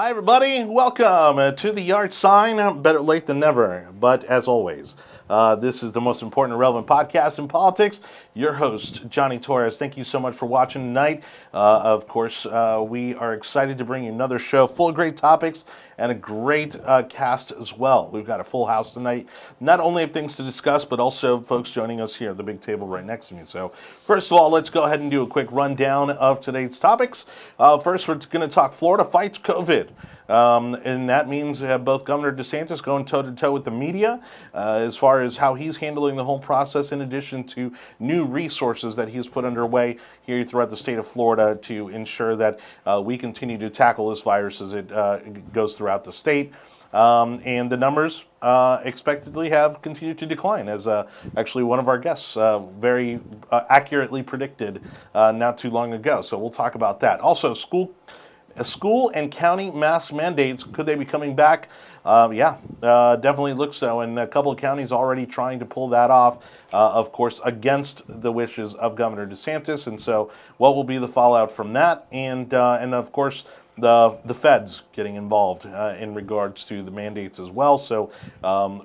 Hi, everybody. Welcome to the Yard Sign. Better late than never. But as always, this is the most important and relevant podcast in politics. Your host, Jonny Torres. Thank you so much for watching tonight. Of course, we are excited to bring you another show full of great topics and a great cast as well. We've got a full house tonight. Not only have things to discuss, but also folks joining us here at the big table right next to me. So first of all, let's go ahead and do a quick rundown of today's topics. First, we're going to talk Florida fights COVID. And that means both Governor DeSantis going toe-to-toe with the media as far as how he's handling the whole process, in addition to new resources that he's put underway here throughout the state of Florida to ensure that we continue to tackle this virus as it goes throughout the state. And the numbers expectedly have continued to decline, as actually one of our guests very accurately predicted not too long ago. So we'll talk about that. Also, school and county mask mandates, could they be coming back? Definitely looks so. And a couple of counties already trying to pull that off, of course, against the wishes of Governor DeSantis. And so what will be the fallout from that? And of course, the feds getting involved in regards to the mandates as well. So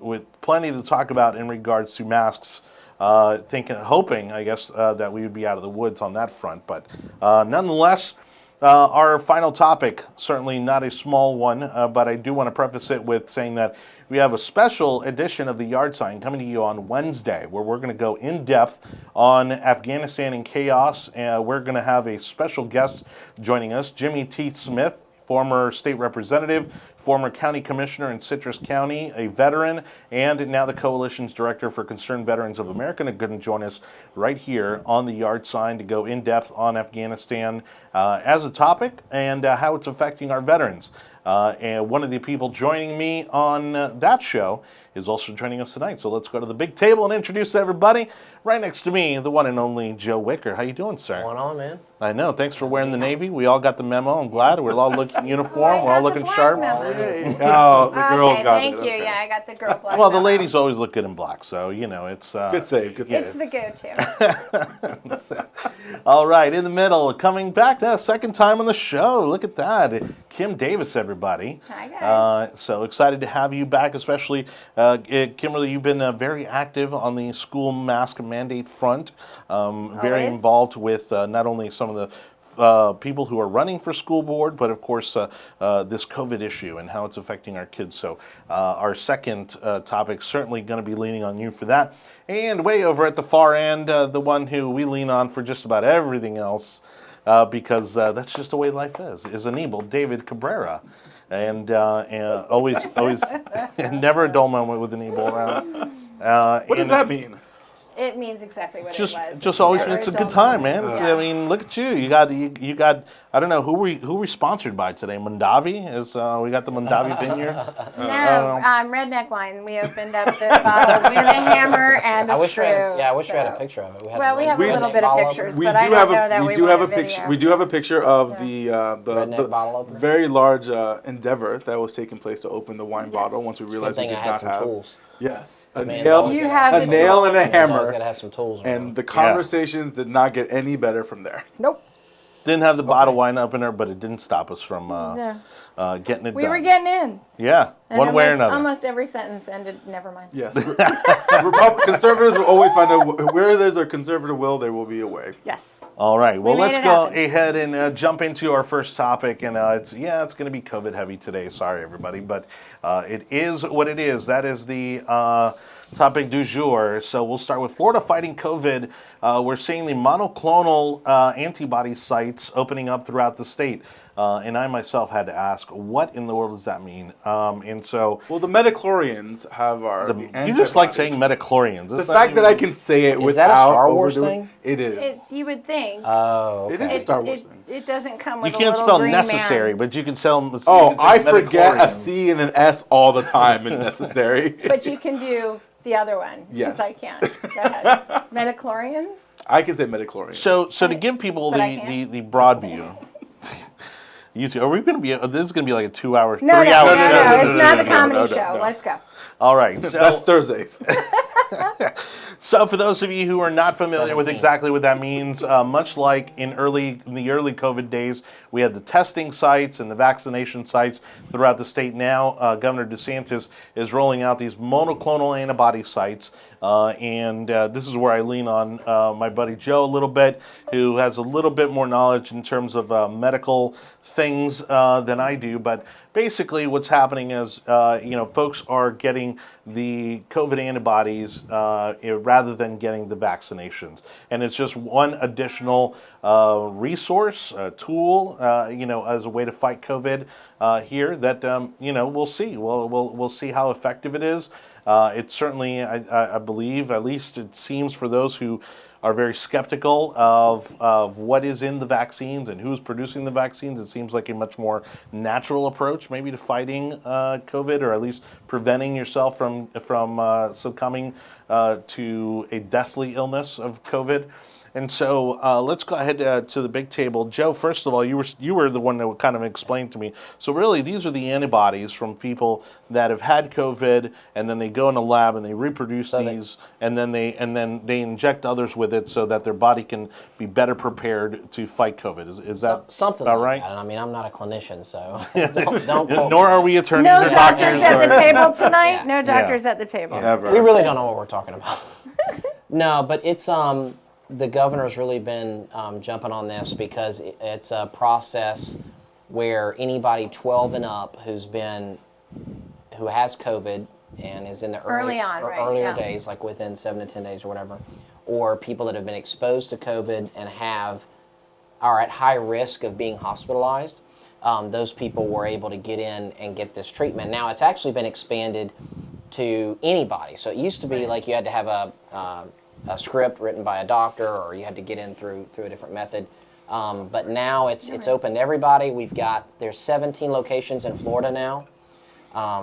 with plenty to talk about in regards to masks. Hoping, I guess, that we would be out of the woods on that front. But nonetheless, our final topic, certainly not a small one, but I do want to preface it with saying that we have a special edition of the Yard Sign coming to you on Wednesday, where we're going to go in depth on Afghanistan and chaos. We're going to have a special guest joining us, Jimmy T. Smith, former state representative, former county commissioner in Citrus County, a veteran, and now the coalition's director for Concerned Veterans of America, and going to join us right here on the Yard Sign to go in depth on Afghanistan as a topic and how it's affecting our veterans. And one of the people joining me on that show is also joining us tonight. So let's go to the big table and introduce everybody. Right next to me, the one and only Joe Wicker. How you doing, sir? What's going on, man? I know. Thanks for wearing the Navy. We all got the memo. I'm glad. We're all looking uniform. We're all looking sharp. Oh, the girls got thank it. you. Okay. Yeah, I got the girl black. Well, the ladies always look good in black, so you know it's Good save. Good save. It's the go-to. So, all right, in the middle, coming back to second time on the show. Look at that, Kim Davis, everybody. Hi guys. So excited to have you back, especially Kimberly. You've been very active on the school mask mandate front. Very Always. involved with not only some of the people who are running for school board, but of course this COVID issue and how it's affecting our kids. So our second topic certainly going to be leaning on you for that. And way over at the far end, the one who we lean on for just about everything else, because that's just the way life is Anibal, David Cabrera. And always, never a dull moment with Anibal around. What does that mean? It means exactly what it was. Just always, it's a good time, man. Yeah. I mean, look at you. You got. I don't know who we sponsored by today. Mondavi is. We got the Mondavi vineyards. No, Redneck Wine. We opened up the bottle with a hammer and a screw. I wish we had a picture of it. We have a little bit of pictures, but I do don't have know that we we do want have a a picture. video. We do have a picture of Redneck bottle opener. very large endeavor that was taking place to open the wine bottle. Once we Good realized we thing did I had not some have. tools. Yes, a Man's nail, always You gotta have a the nail and a tools. Man's always hammer, gotta have some tools. and the conversations did not get any better from there. Nope. Didn't have the bottle wine opener, but it didn't stop us from getting it We done. were getting in. Yeah, And one way or another. Almost every sentence ended, never mind. Yes, conservatives will always find out where there's a conservative will, there will be a way. Yes. All right. Well, We made let's it go happen. ahead and jump into our first topic. And it's going to be COVID heavy today. Sorry, everybody, but it is what it is. That is the topic du jour. So we'll start with Florida fighting COVID. We're seeing the monoclonal antibody sites opening up throughout the state. And I myself had to ask, what in the world does that mean? And so... Well, the metachlorians have you just like saying metachlorians. The fact that I can say it Is without that a Star Wars overdoing- thing? It is. You would think. Oh, It okay. is a Star Wars thing. It doesn't come You with a can't little spell green necessary, man. but you can spell... Oh, you can say I forget a metachlorian. C and an S all the time in necessary. But you can do the other one. Yes. Because I can't. Go ahead. Metachlorians? I can say metachlorians. So to give people But I can't. the broad view, are we going to be? This is going to be like a 2 hour, No, 3 hour no, show. it's not the comedy no, show. no. Let's go. All right, That's so Thursdays. So for those of you who are not familiar with 17. exactly what that means, much like in the early COVID days, we had the testing sites and the vaccination sites throughout the state. Now, Governor DeSantis is rolling out these monoclonal antibody sites. And this is where I lean on my buddy Joe a little bit, who has a little bit more knowledge in terms of medical things than I do. But basically what's happening is, folks are getting the COVID antibodies rather than getting the vaccinations. And it's just one additional resource, tool, as a way to fight COVID here that, we'll see. We'll see how effective it is. It's certainly, I believe, at least it seems for those who are very skeptical of what is in the vaccines and who's producing the vaccines, it seems like a much more natural approach maybe to fighting COVID, or at least preventing yourself from succumbing to a deathly illness of COVID. And so let's go ahead to the big table. Joe, first of all, you were the one that kind of explained to me. So really, these are the antibodies from people that have had COVID, and then they go in a lab and they reproduce these, and then they inject others with it so that their body can be better prepared to fight COVID. Is that something about like right? that? I mean, I'm not a clinician, so don't quote Nor me. are we attorneys No or doctors at the table tonight. Yeah. No doctors at the table. Never. We really don't know what we're talking about. No, but it's the governor's really been jumping on this because it's a process where anybody 12 and up who has COVID and is in the earlier days, like within 7 to 10 days or whatever, or people that have been exposed to COVID and are at high risk of being hospitalized, those people were able to get in and get this treatment. Now it's actually been expanded to anybody. So it used to be like you had to have a script written by a doctor, or you had to get in through a different method. But now it's open to everybody. There's 17 locations in Florida now.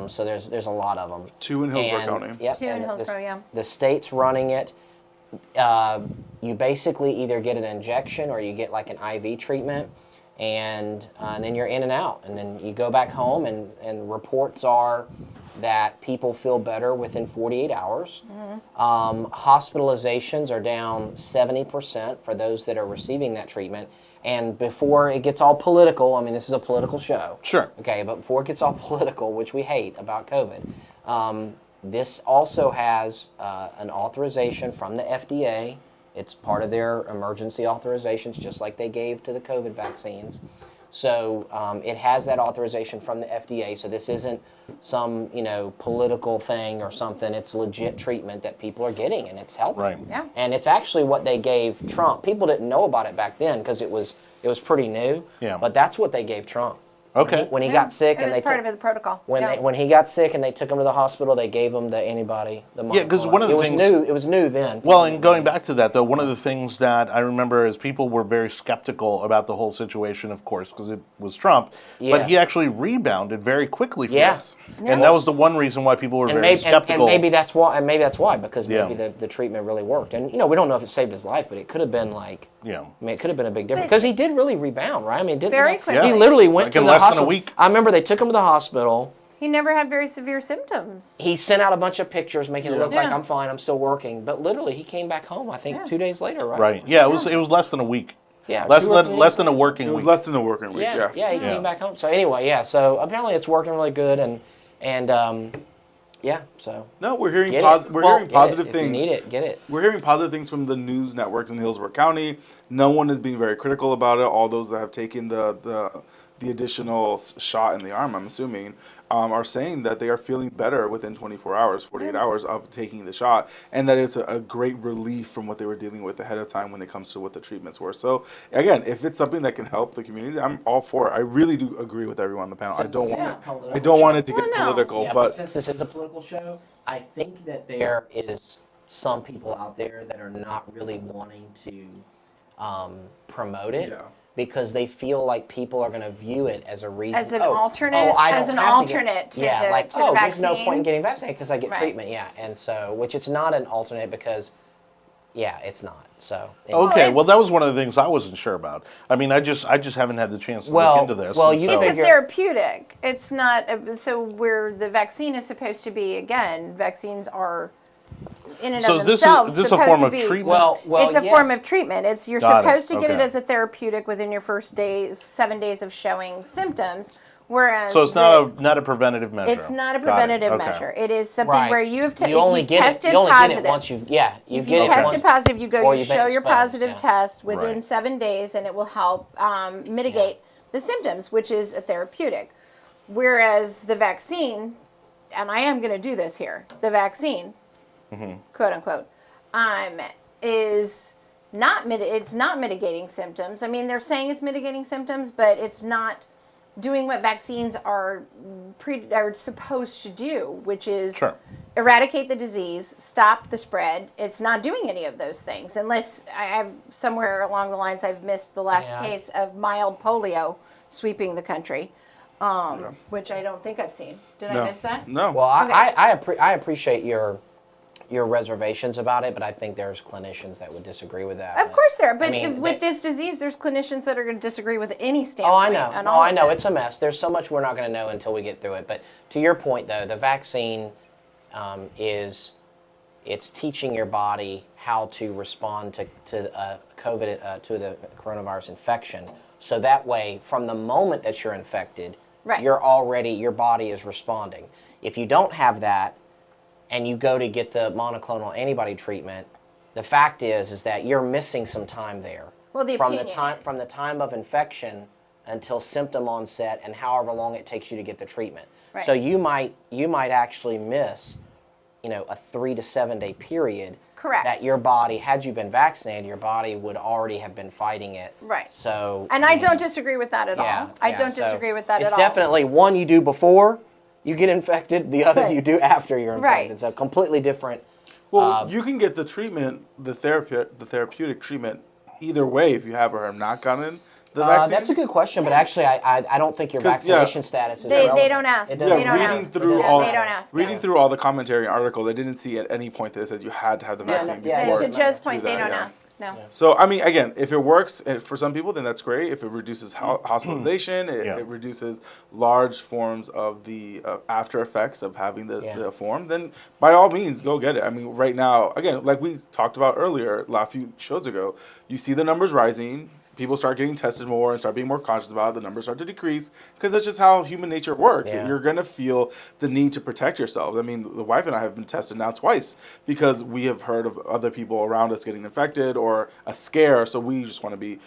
So there's a lot of them. 2 in Hillsborough County. Yep, 2 in Hillsborough, yeah. The state's running it. You basically either get an injection or you get like an IV treatment, and then you're in and out. And then you go back home, and reports are that people feel better within 48 hours. Mm-hmm. Hospitalizations are down 70% for those that are receiving that treatment. And before it gets all political, I mean, this is a political show. Sure. Okay, but before it gets all political, which we hate about COVID, this also has an authorization from the FDA. It's part of their emergency authorizations, just like they gave to the COVID vaccines. So it has that authorization from the FDA. So this isn't some political thing or something. It's legit treatment that people are getting, and it's helping. Right. Yeah. And it's actually what they gave Trump. People didn't know about it back then because it was pretty new. Yeah. But that's what they gave Trump. Okay. When he got sick, It and was they part of the protocol. when he got sick and they took him to the hospital, they gave him the antibody. Yeah, because one of the things it was new then. Well, and going back to that, though, one of the things that I remember is people were very skeptical about the whole situation, of course, because it was Trump. Yeah. But he actually rebounded very quickly from Yes. this. And that was the one reason why people were very skeptical. And maybe that's why, because maybe the treatment really worked. And we don't know if it saved his life, but it could have been it could have been a big difference because he did really rebound, right? I mean, Very quickly. He literally went Like to in the less hospital. than a week. I remember they took him to the hospital. He never had very severe symptoms. He sent out a bunch of pictures making it look like Yeah. I'm fine, I'm still working. But literally, he came back home, I think, 2 days later, right? Right. Yeah, it was less than a week. Yeah. Less 2 or 3 less days. than a working It was week. less than a working week. Yeah, Yeah. he came back home. So anyway, so apparently it's working really good, and so No, we're hearing get positive If things. you need it, get it. We're hearing positive things from the news networks in Hillsborough County. No one is being very critical about it. All those that have taken the additional shot in the arm, I'm assuming, are saying that they are feeling better within 24 hours, 48 hours of taking the shot, and that it's a great relief from what they were dealing with ahead of time when it comes to what the treatments were. So again, if it's something that can help the community, I'm all for it. I really do agree with everyone on the panel. I don't want it to get political, Yeah, but since this is a political show, I think that there is some people out there that are not really wanting to promote it. Yeah. Because they feel like people are going to view it as a reason. As an alternate- I as don't an have to get- alternate to yeah, the- like, to the there's no vaccine. point in getting vaccinated because I get Right. treatment. Yeah, and so, which it's not an alternate because, it's not. So. Okay, well, it's- that was one of the things I wasn't sure about. I mean, I just haven't had the chance to look into this. well, and you so- It's a figure- therapeutic. It's not so where the vaccine is supposed to be. Again, vaccines are in and So of is this themselves a supposed form to of be. treatment? Well, It's a yes. form of treatment. You're Got it. supposed to get it Okay. as a therapeutic within your first 7 days of showing symptoms, whereas So it's not a preventative measure. it's not a Got it. preventative Okay. measure. It is something Right. where you have you only if you've get tested it. You only positive. get it once you've you If get you it tested once, positive, you go, or you you've been show your exposed, positive yeah. test within Right. 7 days, and it will help mitigate the symptoms, which is a therapeutic. Whereas the vaccine, and I am going to do this here, the vaccine, quote unquote, is it's not mitigating symptoms. I mean, they're saying it's mitigating symptoms, but it's not doing what vaccines are supposed to do, which is Sure. eradicate the disease, stop the spread. It's not doing any of those things, unless I've somewhere along the lines I've missed the last Yeah. case of mild polio sweeping the country, which I don't think I've seen. Did I miss that? No. Well, Okay. I appreciate your reservations about it, but I think there's clinicians that would disagree with that. Of course there are, but I mean, with this disease, there's clinicians that are going to disagree with any standpoint. Oh, I know. on No, all I of know. this. It's a mess. There's so much we're not going to know until we get through it. But to your point, though, the vaccine it's teaching your body how to respond to COVID, to the coronavirus infection. So that way, from the moment that you're infected, Right. your body is responding. If you don't have that, and you go to get the monoclonal antibody treatment, the fact is that you're missing some time there. Well, the from the opinion time is. from the time of infection until symptom onset, and however long it takes you to get the treatment. Right. So you might actually miss, a 3 to 7 day period. Correct. That your body, had you been vaccinated, your body would already have been fighting it. Right. So. And I don't disagree with that at all. I don't so disagree with that at It's all. definitely one you do before you get infected, the other Right. you do after you're infected. Right. It's a completely different. Well, you can get the treatment, the therapeutic treatment, either way if you have or have not gotten the vaccine. That's a good question, but actually, I don't think your 'Cause, yeah. vaccination status is They relevant. don't ask. It They doesn't don't matter. reading ask. through It doesn't all They matter. don't ask. reading through all the commentary article, they didn't see at any point that it said you had to have the vaccine yeah, before. it To doesn't Joe's matter. point, Do they that, don't yeah. ask. No. So, I mean, again, if it works for some people, then that's great. If it reduces hospitalization, it reduces large forms of the after effects of having the form, then by all means, go get it. I mean, right now, again, like we talked about earlier, a few shows ago, you see the numbers rising. People start getting tested more and start being more conscious about it. The numbers start to decrease because that's just how human nature works. Yeah. You're going to feel the need to protect yourself. I mean, the wife and I have been tested now twice because we have heard of other people around us getting infected or a scare. So we just want to be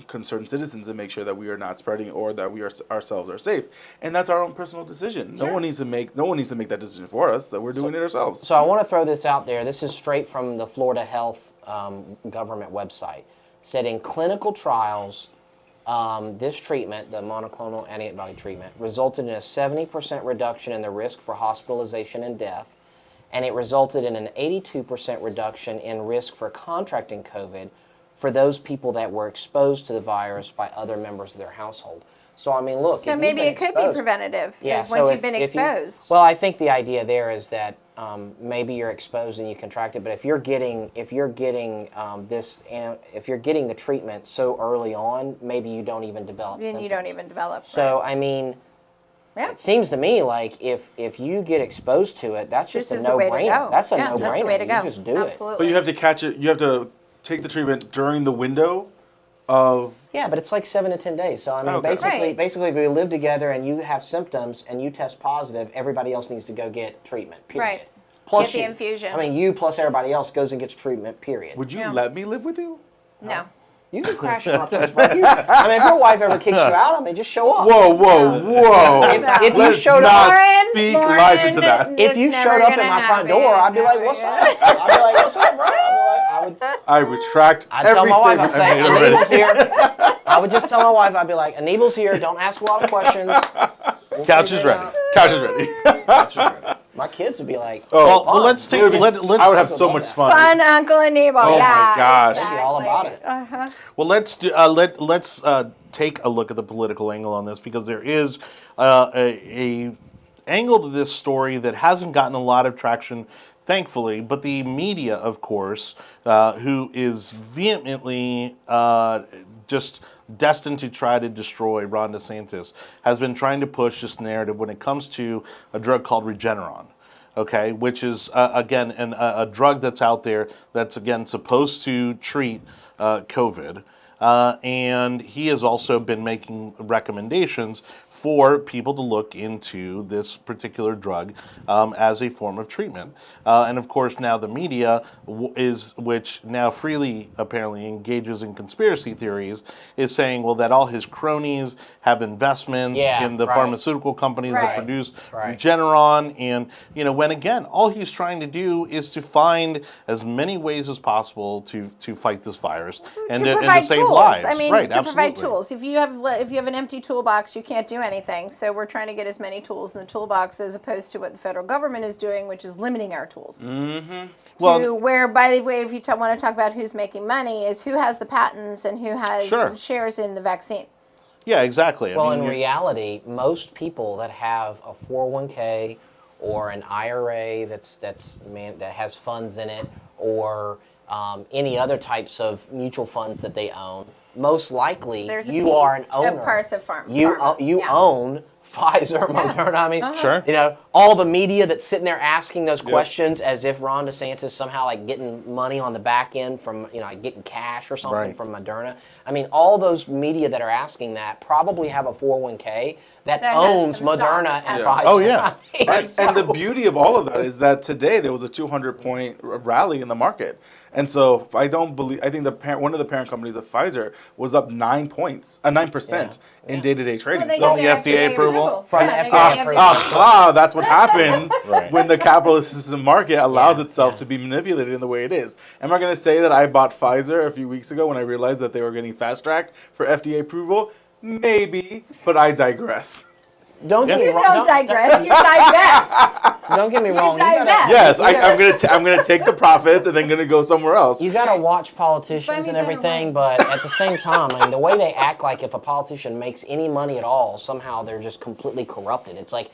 concerned citizens and make sure that we are not spreading or that we ourselves are safe. And that's our own personal decision. No one needs to make that decision for us. That we're doing it ourselves. So I want to throw this out there. This is straight from the Florida Health government website. Said in clinical trials, this treatment, the monoclonal antibody treatment, resulted in a 70% reduction in the risk for hospitalization and death, and it resulted in an 82% reduction in risk for contracting COVID for those people that were exposed to the virus by other members of their household. So, I mean, look. So maybe it could be preventative once you've been exposed. Well, I think the idea there is that maybe you're exposed and you contract it, but if you're getting the treatment so early on, maybe you don't even develop Then symptoms. you don't even develop. So, I mean, it seems to me like if you get exposed to it, that's just This a is the way to no-brainer. go. That's a Yeah, no-brainer. that's the way to go. You just do Absolutely. But you have to catch it. You have to take the treatment during the window of. Yeah, but it's like 7 to 10 days. So I mean, Okay. basically, if we live together and you have symptoms and you test positive, everybody else needs to go get treatment. Period. Right. Plus Get the you. infusion. I mean, you plus everybody else goes and gets treatment. Period. Would you let me live with you? No. You can crash at my place, bro. I mean, if your wife ever kicks you out, I mean, just show up. Whoa! If you Let's showed not up, speak life into that. if you showed up at my front door, I'd be like, "What's up?" I'd be like, "What's up, bro?" I retract I'd tell every my wife, I'd statement I say, made already. "Anibal's here." I would just tell my wife, I'd be like, "Anibal's here. Don't ask a lot of questions." We'll Couch figure is it ready. out. Couch is ready. My kids would be like, Oh, Well, let's take. Let's. I would have so much fun. Fun Uncle Anibal. Oh my yeah, gosh. I'd be all about it. Well, let's do. Let's take a look at the political angle on this because there is a angle to this story that hasn't gotten a lot of traction, thankfully. But the media, of course, who is vehemently just destined to try to destroy Ron DeSantis, has been trying to push this narrative when it comes to a drug called Regeneron. okay, which is again a drug that's out there that's again supposed to treat COVID, and he has also been making recommendations for people to look into this particular drug as a form of treatment. And of course, now the media which now freely apparently engages in conspiracy theories, is saying, well, that all his cronies have investments in the pharmaceutical companies that produce Regeneron. And, when again, all he's trying to do is to find as many ways as possible to fight this virus and to save lives. I mean, right, to absolutely. provide tools. If you have an empty toolbox, you can't do anything. So we're trying to get as many tools in the toolbox as opposed to what the federal government is doing, which is limiting our tools. Mm-hmm. Where, by the way, if you want to talk about who's making money, is who has the patents and who has shares in the vaccine. Yeah, exactly. Well, in reality, most people that have a 401k or an IRA that has funds in it, or any other types of mutual funds that they own, most likely you are an owner. You own Pfizer, Moderna. I mean, sure. All the media that's sitting there asking those questions as if Ron DeSantis somehow like getting money on the back end from, like getting cash or something from Moderna. I mean, all those media that are asking that probably have a 401k that owns Moderna and Pfizer. Oh, yeah. And the beauty of all of that is that today there was a 200-point rally in the market. And so I think one of the parent companies of Pfizer was up 9% in day-to-day trading. So the FDA approval from the FDA approval. That's what happens when the capitalist system market allows itself to be manipulated in the way it is. Am I going to say that I bought Pfizer a few weeks ago when I realized that they were getting fast-tracked for FDA approval? Maybe, but I digress. Don't get me wrong. Don't digress. You divest. Don't get me wrong. Yes, I'm gonna take the profits and then gonna go somewhere else. You gotta watch politicians and everything, but at the same time, I mean, the way they act, like if a politician makes any money at all, somehow they're just completely corrupted. It's like,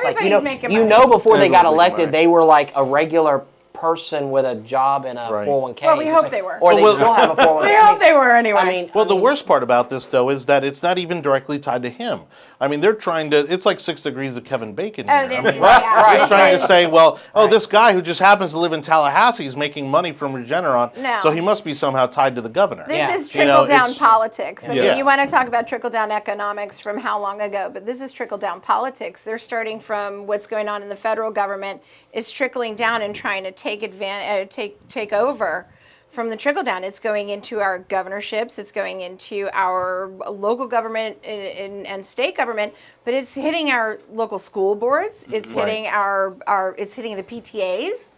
making money. Before they got elected, they were like a regular person with a job in a 401k. Well, we hope they were. Or they still have a 401k. We hope they were anyway. I mean, the worst part about this, though, is that it's not even directly tied to him. I mean, they're trying to, it's like 6 degrees of Kevin Bacon here. They're trying to say, well, this guy who just happens to live in Tallahassee is making money from Regeneron, so he must be somehow tied to the governor. This is trickle-down politics. I mean, you want to talk about trickle-down economics from how long ago, but this is trickle-down politics. They're starting from what's going on in the federal government, is trickling down and trying to take over from the trickle down. It's going into our governorships, it's going into our local government and state government, but it's hitting our local school boards, it's hitting it's hitting the PTAs.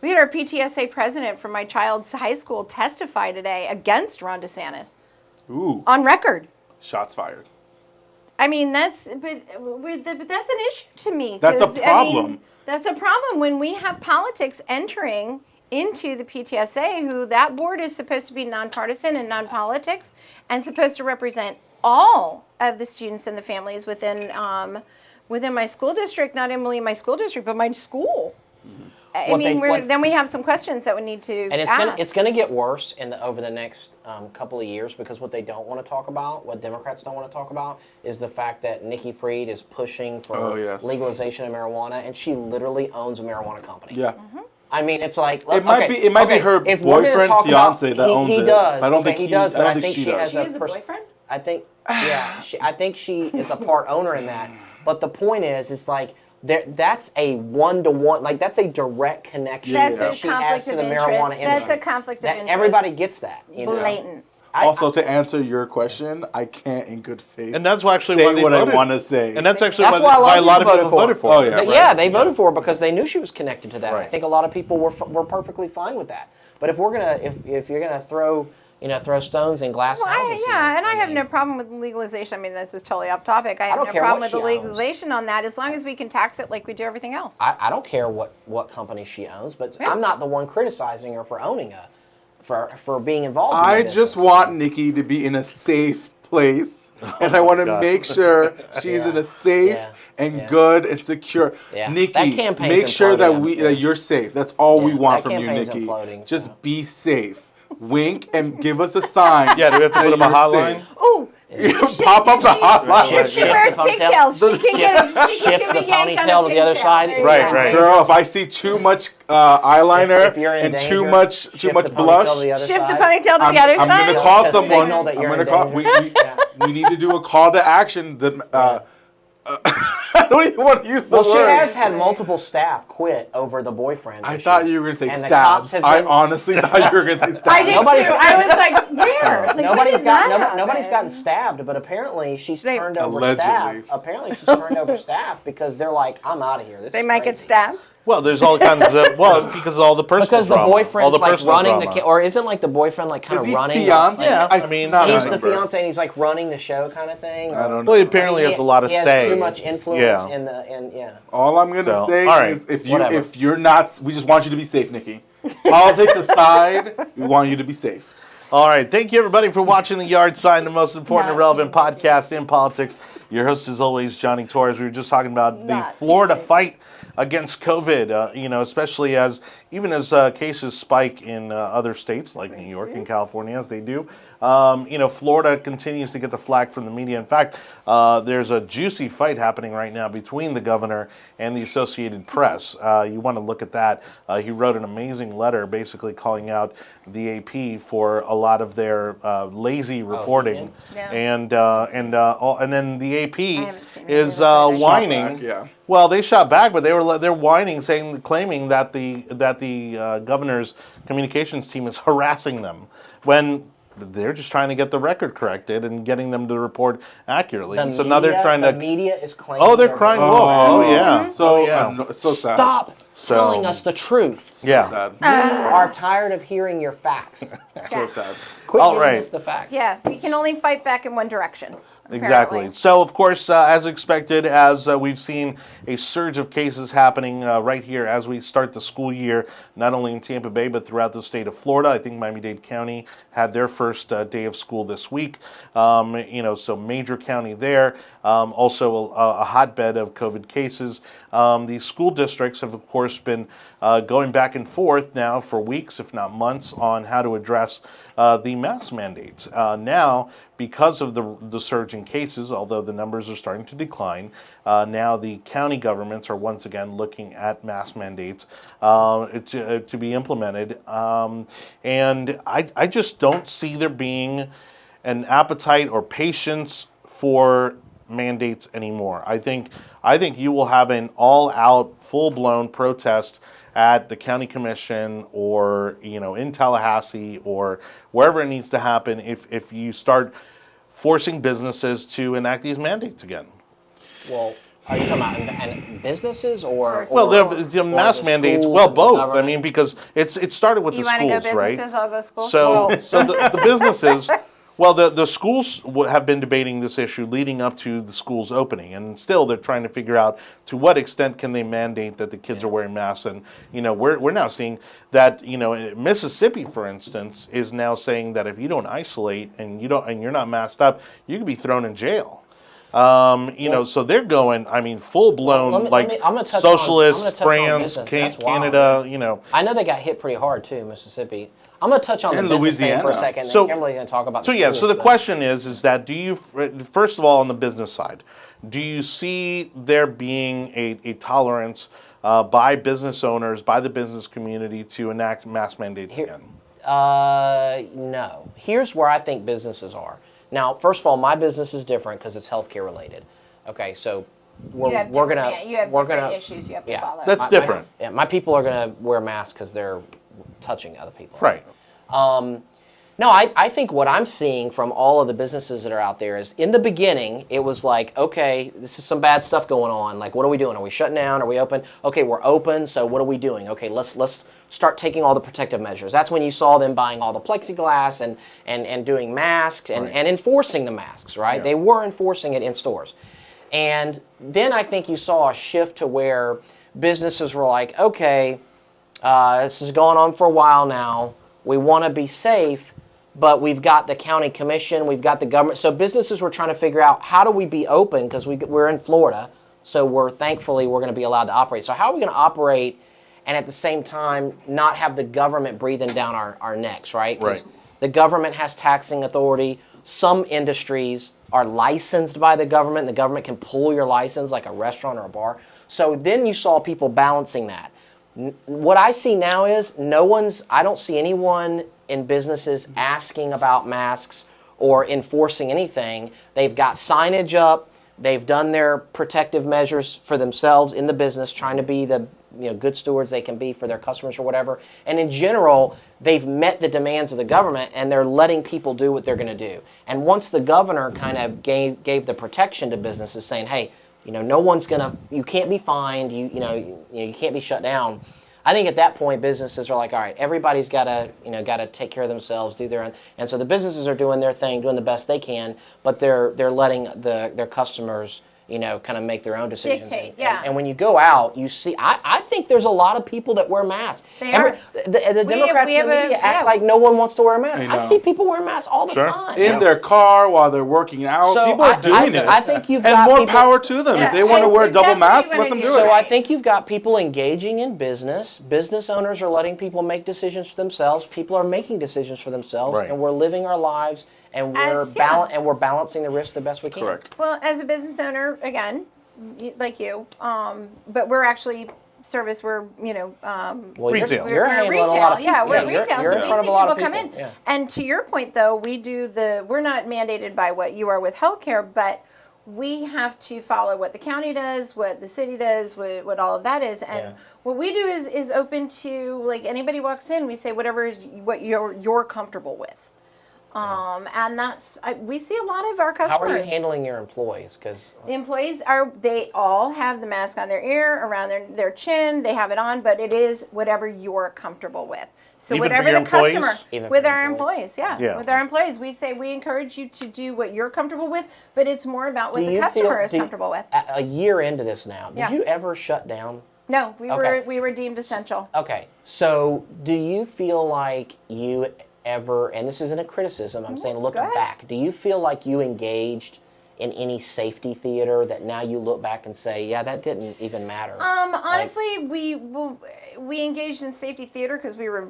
We had our PTSA president from my child's high school testify today against Ron DeSantis. Ooh. On record. Shots fired. I mean, that's an issue to me. That's a problem. I mean, that's a problem when we have politics entering into the PTSA, who that board is supposed to be nonpartisan and non-politics and supposed to represent all of the students and the families within my school district, not only my school district, but my school. Then we have some questions that we need to ask. It's going to get worse over the next couple of years, because what they don't want to talk about, what Democrats don't want to talk about, is the fact that Nikki Fried is pushing for legalization of marijuana, and she literally owns a marijuana company. Yeah. Mm-hmm. I mean, it's like it might be her boyfriend, fiance that owns it. He does. I don't think he does. But I think she has a boyfriend. I think I think she is a part owner in that. But the point is, it's like that's a one-to-one, like that's a direct connection that she has to the marijuana industry. That's a conflict of interest. Everybody gets that. Blatant. Also, to answer your question, I can't in good faith. And that's actually why they what voted. I want to say. And that's actually why a lot of people voted for. Oh, yeah, they voted for her because they knew she was connected to that. Right. I think a lot of people were perfectly fine with that. But if you're gonna throw stones in glass houses. I have no problem with legalization. I mean, this is totally off topic. I have no problem with the legalization on that, as long as we can tax it like we do everything else. I don't care what company she owns, but I'm not the one criticizing her for owning for being involved in I just want Nikki to be in a safe place, and I want to make sure she's in a safe and good and secure. Yeah. Nikki, make sure that you're safe. That's all we want from you, Nikki. Just be safe. Wink and give us a sign. Yeah, do we have to put up a hotline? Oh, Pop up the hotline. She wears the ponytail. pigtails. She can get she Shift can the be yanked on ponytail to the other pigtail. side. There you Right, go. right. Girl, if I see too much eyeliner If you're in and danger, too much shift the ponytail blush, to the other Shift the side. ponytail to I'm the other going side. to call To someone. signal that I'm you're going to in call. danger. We need to do a call to action. I don't even want to use the Well, word. she has had multiple staff quit over the boyfriend I issue. thought you were going to say And the cops stabs. have I been- honestly thought you were going to say stabs. I did Nobody's- too. I was like, where? Like, when Nobody's did that nobody's happen? gotten stabbed, but apparently she's They- turned over Allegedly. staff. Apparently she's turned over staff because they're like, I'm out of here. This They is might get crazy. stabbed. Well, there's all kinds of because of all the personal Because the drama, all boyfriend's the like personal running drama. or isn't like the boyfriend like kind Is of he running? fiance? Yeah, I I mean, cannot He's the remember. fiance and he's like running the show kind of thing. I don't Well, know. he apparently has a lot of he say. has too much influence Yeah. in yeah. All I'm going to So, say all right. is Whatever. if you're not, we just want you to be safe, Nikki. Politics aside, we want you to be safe. All right. Thank you, everybody, for watching The Yard Sign, the most important and Not relevant too late. podcast in politics. Your host, as always, Jonny Torres. We were just talking about the Not too Florida late. fight against COVID, especially as cases spike in other states like New York and California, as they do. Florida continues to get the flack from the media. In fact, there's a juicy fight happening right now between the governor and the Associated Press. You want to look at that. He wrote an amazing letter basically calling out the AP for a lot of their lazy reporting. Yeah. And then the AP haven't seen any is of it. whining. Shot back, yeah. Well, they shot back, but they're whining, claiming that the governor's communications team is harassing them when they're just trying to get the record corrected and getting them to report accurately. And so now they're trying the to. media is claiming. Oh, they're crying wolf. Oh yeah. So, Oh, yeah. it's so sad. Stop So- telling us the truth. Yeah. Sad. We are tired of hearing your facts. So sad. Quit All giving right. us the facts. Yeah, we can only fight back in one direction. Exactly. apparently. So, of course, as expected, as we've seen a surge of cases happening right here as we start the school year, not only in Tampa Bay, but throughout the state of Florida. I think Miami-Dade County had their first day of school this week. So major county there. Also a hotbed of COVID cases. The school districts have, of course, been going back and forth now for weeks, if not months, on how to address the mask mandates. Now, because of the surge in cases, although the numbers are starting to decline, now the county governments are once again looking at mask mandates to be implemented. And I just don't see there being an appetite or patience for mandates anymore. I think you will have an all-out, full-blown protest at the county commission or in Tallahassee or wherever it needs to happen if you start forcing businesses to enact these mandates again. Well, are you talking about and businesses or? Well, Schools. the Or mask the mandates. schools Well, and the both. I government? mean, because it started with You the want to go schools, right? businesses? I'll go schools. So the businesses, well, the schools have been debating this issue leading up to the schools opening, and still they're trying to figure out to what extent can they mandate that the kids are wearing masks. And we're now seeing that Mississippi, for instance, is now saying that if you don't isolate and you're not masked up, you can be thrown in jail. So they're going. I mean, full blown I'm gonna touch socialist on France, business. That's wild, Canada. I know they got hit pretty hard too, Mississippi. I'm going to touch on And the business thing for a Louisiana. second, So- then Kimberly's going to talk about So the yeah, schools, so the but- question is that do you, first of all, on the business side, do you see there being a tolerance by business owners, by the business community to enact mask mandates again? No. Here's where I think businesses are. Now, first of all, my business is different because it's healthcare related. Okay, so we're you have gonna different- you have we're different gonna issues you have to yeah. follow. That's different, my people are gonna wear masks because they're touching other people. right? No, I think what I'm seeing from all of the businesses that are out there is in the beginning, it was like, okay, this is some bad stuff going on. Like, what are we doing? Are we shutting down? Are we open? Okay, we're open, so what are we doing? Okay, let's start taking all the protective measures. That's when you saw them buying all the plexiglass and doing masks and enforcing the masks, right? Yeah. They were enforcing it in stores. And then I think you saw a shift to where businesses were like, okay, this has gone on for a while now. We want to be safe, but we've got the county commission, we've got the government. So businesses were trying to figure out how do we be open because we're in Florida, so thankfully we're going to be allowed to operate. So how are we going to operate and at the same time not have the government breathing down our necks, right? 'Cause Right. the government has taxing authority. Some industries are licensed by the government, and the government can pull your license like a restaurant or a bar. So then you saw people balancing that. What I see now is I don't see anyone in businesses asking about masks or enforcing anything. They've got signage up. They've done their protective measures for themselves in the business, trying to be the good stewards they can be for their customers or whatever. And in general, they've met the demands of the government, and they're letting people do what they're going to do. And once the governor kind of gave the protection to businesses, saying, hey, no one's you can't be fined, you can't be shut down. I think at that point, businesses are like, all right, everybody's got to take care of themselves, do their own. And so the businesses are doing their thing, doing the best they can, but they're letting their customers, kind of make their own decisions. Dictate, yeah. And when you go out, you see, I think there's a lot of people that wear masks. They are. The Democrats in the media act like no one wants to wear a mask. I see people wearing masks all the time. In their car while they're working out. So people are doing it. I think you've and got more people, power to them. If they want to wear double masks, let them do it. So I think you've got people engaging in business. Business owners are letting people make decisions for themselves. People are making decisions for themselves, and we're living our lives, and we're balancing the risk the best we can. Correct. Well, as a business owner, again, like you, but we're actually service. We're retail. You're we're handling retail. A lot of people. Yeah, we're retail. You're So in we front see of a lot people of come in. Yeah. And to your point, though, we're not mandated by what you are with healthcare, but we have to follow what the county does, what the city does, what all of that is. And what we do is open to, like, anybody walks in, we say what you're comfortable with. And we see a lot of our customers. How are you handling your employees? Because the employees they all have the mask on their ear, around their chin. They have it on, but it is whatever you're comfortable with. So Even whatever for your the customer, employees? with our employees, with our employees, we say we encourage you to do what you're comfortable with, but it's more about what the customer is comfortable with. A year into this now, did you ever shut down? No, we were deemed essential. Okay, so do you feel like you ever, and this isn't a criticism, I'm saying looking back, do you feel like you engaged in any safety theater that now you look back and say, yeah, that didn't even matter? Honestly, we engaged in safety theater because we were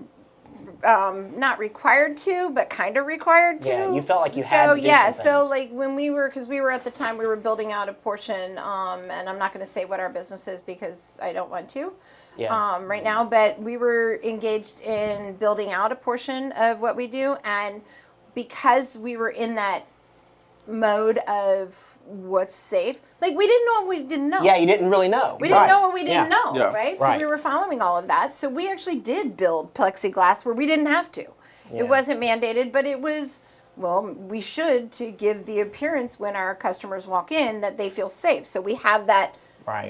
not required to, but kind of required to. Yeah, you felt like you had to do some so things. like when because we were at the time, we were building out a portion, and I'm not going to say what our business is because I don't want to. Right now, but we were engaged in building out a portion of what we do, and because we were in that mode of what's safe, like we didn't know what we didn't know. Yeah, you didn't really know. We didn't know what we didn't know, Yeah. right? So we were following all of that. So we actually did build plexiglass where we didn't have to. It wasn't mandated, but it was, we should, to give the appearance when our customers walk in that they feel safe. So we have that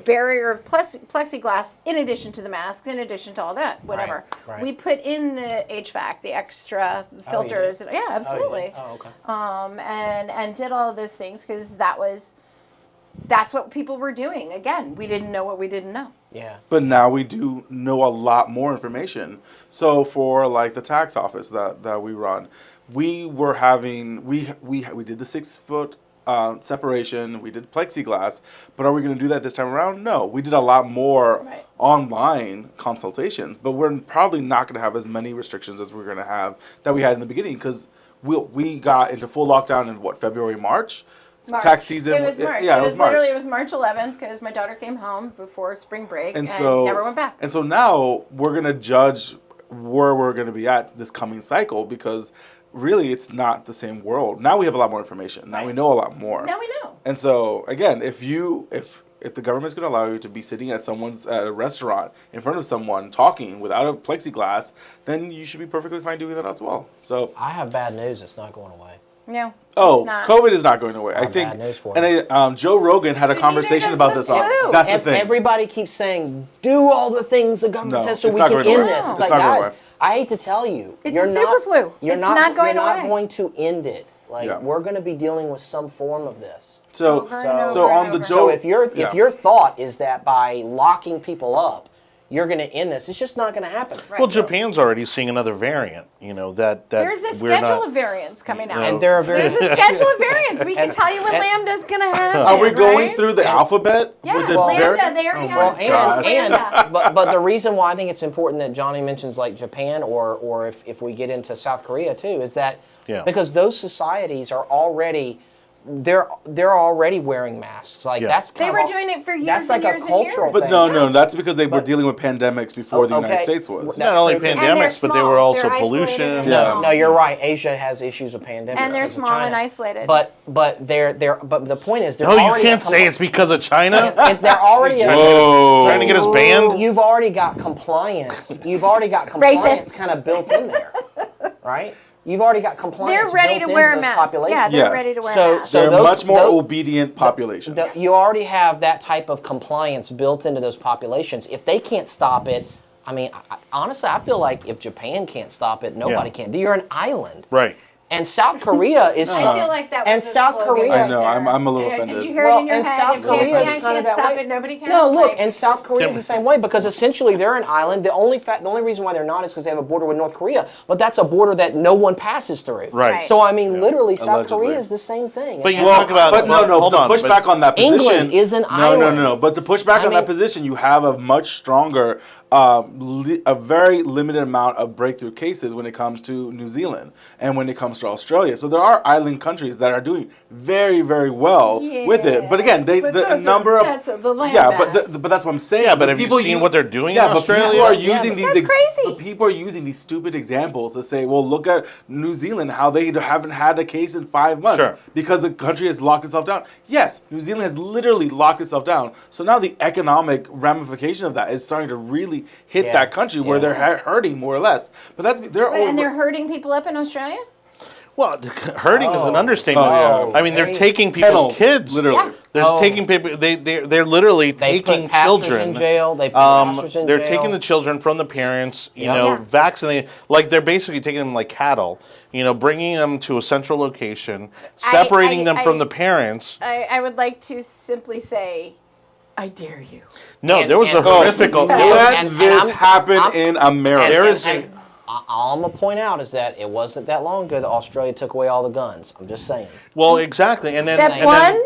barrier of plexiglass in addition to the masks, in addition to all that, whatever. Right. We put in the HVAC, the extra filters. Yeah, absolutely. Oh, okay. And did all of those things because that's what people were doing. Again, we didn't know what we didn't know. Yeah. But now we do know a lot more information. So for like the tax office that we run, we were having we did the 6 foot separation. We did plexiglass, but are we going to do that this time around? No, we did a lot more online consultations, but we're probably not going to have as many restrictions as we're going to have that we had in the beginning because we got into full lockdown in February, March. Tax season. It was March. Yeah, it was March. Literally, it was March 11th because my daughter came home before spring break and so never went back. And so now we're going to judge where we're going to be at this coming cycle because really it's not the same world. Now we have a lot more information. Now we know a lot more. Now we know. And so again, if the government's going to allow you to be sitting at a restaurant in front of someone talking without a plexiglass, then you should be perfectly fine doing that as well. So I have bad news. It's not going away. No. Oh, it's not. COVID is not going away. I think. Bad news for And Joe Rogan had a conversation does about the this. flu. That's the thing. Everybody keeps saying, do all the things the government No, says so it's we not can going end away. this. No. It's It's like, not going guys, away. I hate to tell you. It's you're a super flu. You're It's not, not going you're not away. going to end it. Like, Yeah. we're going to be dealing with some form of this. So Over and over so and on the over. Joe. So if your thought is that by locking people up, you're going to end this, it's just not going to happen. Right. Well, Japan's already seeing another variant. That There's a we're schedule not- of variants coming out. And there are very There's a schedule of variants. We can tell you when Lambda's going to happen. Are we going right? through the alphabet Yeah, with the Lambda. variant? They already Oh have my a gosh. schedule. Lambda. but the reason why I think it's important that Johnny mentions like Japan or if we get into South Korea too is that because those societies are already they're already wearing masks. Like that's kind They of were doing it for years that's like and years a and years. cultural But thing. no, that's because they were dealing with pandemics before the United Okay. States was. That's Not only true. And they're pandemics, but they were small. also They're isolated pollution. and Yeah. small. No, you're right. Asia has issues with pandemics. And they're because of small and China. isolated. But the point is, they're No, you already can't say it's because of China. they're already Whoa. Trying to get us banned. You've already got compliance. You've already got compliance Racist. kind of built in there, right? You've already got compliance. they're ready built to wear a into those mask. populations. Yeah, they're Yes. ready to wear So- a mask. so They're those- much more those- obedient populations. You already have that type of compliance built into those populations. If they can't stop it, I mean, honestly, I feel like if Japan can't stop it, nobody can. You're an island. Right. And South Korea is. I feel like that was and a South slogan Korea. I know, I'm a little Did offended. you hear Well, it in your and head? South If Korea is Japan kind of can't that stop way. it, nobody can. No, look, Like, and South Korea is the same way because essentially they're an island. The only reason why they're not is because they have a border with North Korea, but that's a border that no one passes through. Right. So I mean, literally, South Allegedly. Korea is the same thing. But It's you not- talk about. But no, hold to on, push but- back on that position. England is an No. island. But to push back I on that mean- position, you have a much stronger, a very limited amount of breakthrough cases when it comes to New Zealand and when it comes to Australia. So there are island countries that are doing very, very well with it. But again, but those that's the land but that's what I'm saying. Yeah, but have you seen what they're doing in Australia? People are using these. That's crazy. But people are using these stupid examples to say, well, look at New Zealand, how they haven't had a case in 5 months Sure. because the country has locked itself down. Yes, New Zealand has literally locked itself down. So now the economic ramification of that is starting to really hit that country where they're hurting more or less. But And they're hurting people up in Australia? Well, hurting is an understatement. Oh, yeah. I mean, they're Very- taking people's Kennels, kids. literally. Yeah. They're taking people. They're literally They taking put pastors children in jail. They put pastors in they're jail. taking the children from the parents. You Yeah. know, Yeah. vaccinating. Like they're basically taking them like cattle. You know, bringing them to a central location, separating them from the parents. I would like to simply say, I dare you. No, And- there was a and- horrific. Let and this happen in America. There is All I'm gonna point out is that it wasn't that long ago that Australia took away all the guns. I'm just saying. well, exactly, and then Step and one. then-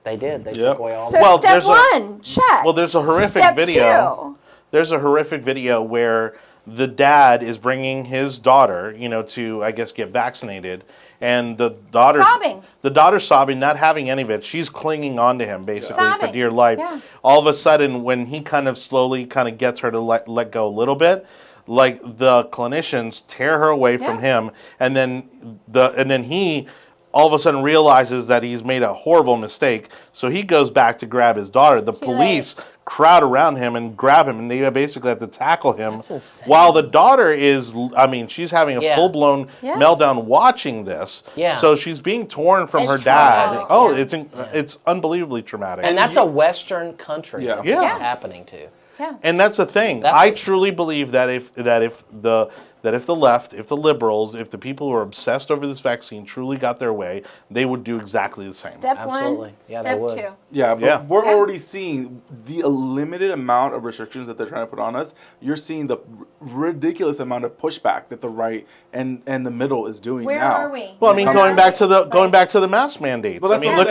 They did. They Yep. took away all So the Well, step there's a- one, check. Well, there's a horrific Step video. two. There's a horrific video where the dad is bringing his daughter, you know, to I guess get vaccinated, and the daughter Sobbing. The daughter's sobbing, not having any of it. She's clinging on to him basically for Sobbing. dear life. Yeah. All of a sudden, when he kind of slowly kind of gets her to let go a little bit, like the clinicians tear her away from Yeah. him, and then he all of a sudden realizes that he's made a horrible mistake, so he goes back to grab his daughter. The police crowd around him and grab him, and they basically have to tackle him. That's insane. While the daughter is, I mean, she's having a Yeah. full-blown Yeah. meltdown watching this. Yeah. So she's being torn from It's her dad. traumatic, Oh, yeah. it's unbelievably traumatic. And that's a Western country. Yeah. that Yeah. this is happening to. Yeah. And that's the thing. That's I what- truly believe that if the left, if the liberals, if the people who are obsessed over this vaccine truly got their way, they would do exactly the same. Step Absolutely. one, Yeah, they step would. two. Yeah, but Yeah. we're Yeah. already seeing the limited amount of restrictions that they're trying to put on us. You're seeing the ridiculous amount of pushback that the right and the middle is doing Where now. are we? Well, I mean, Where going are back we? to the mask mandates. Well, I that's mean, what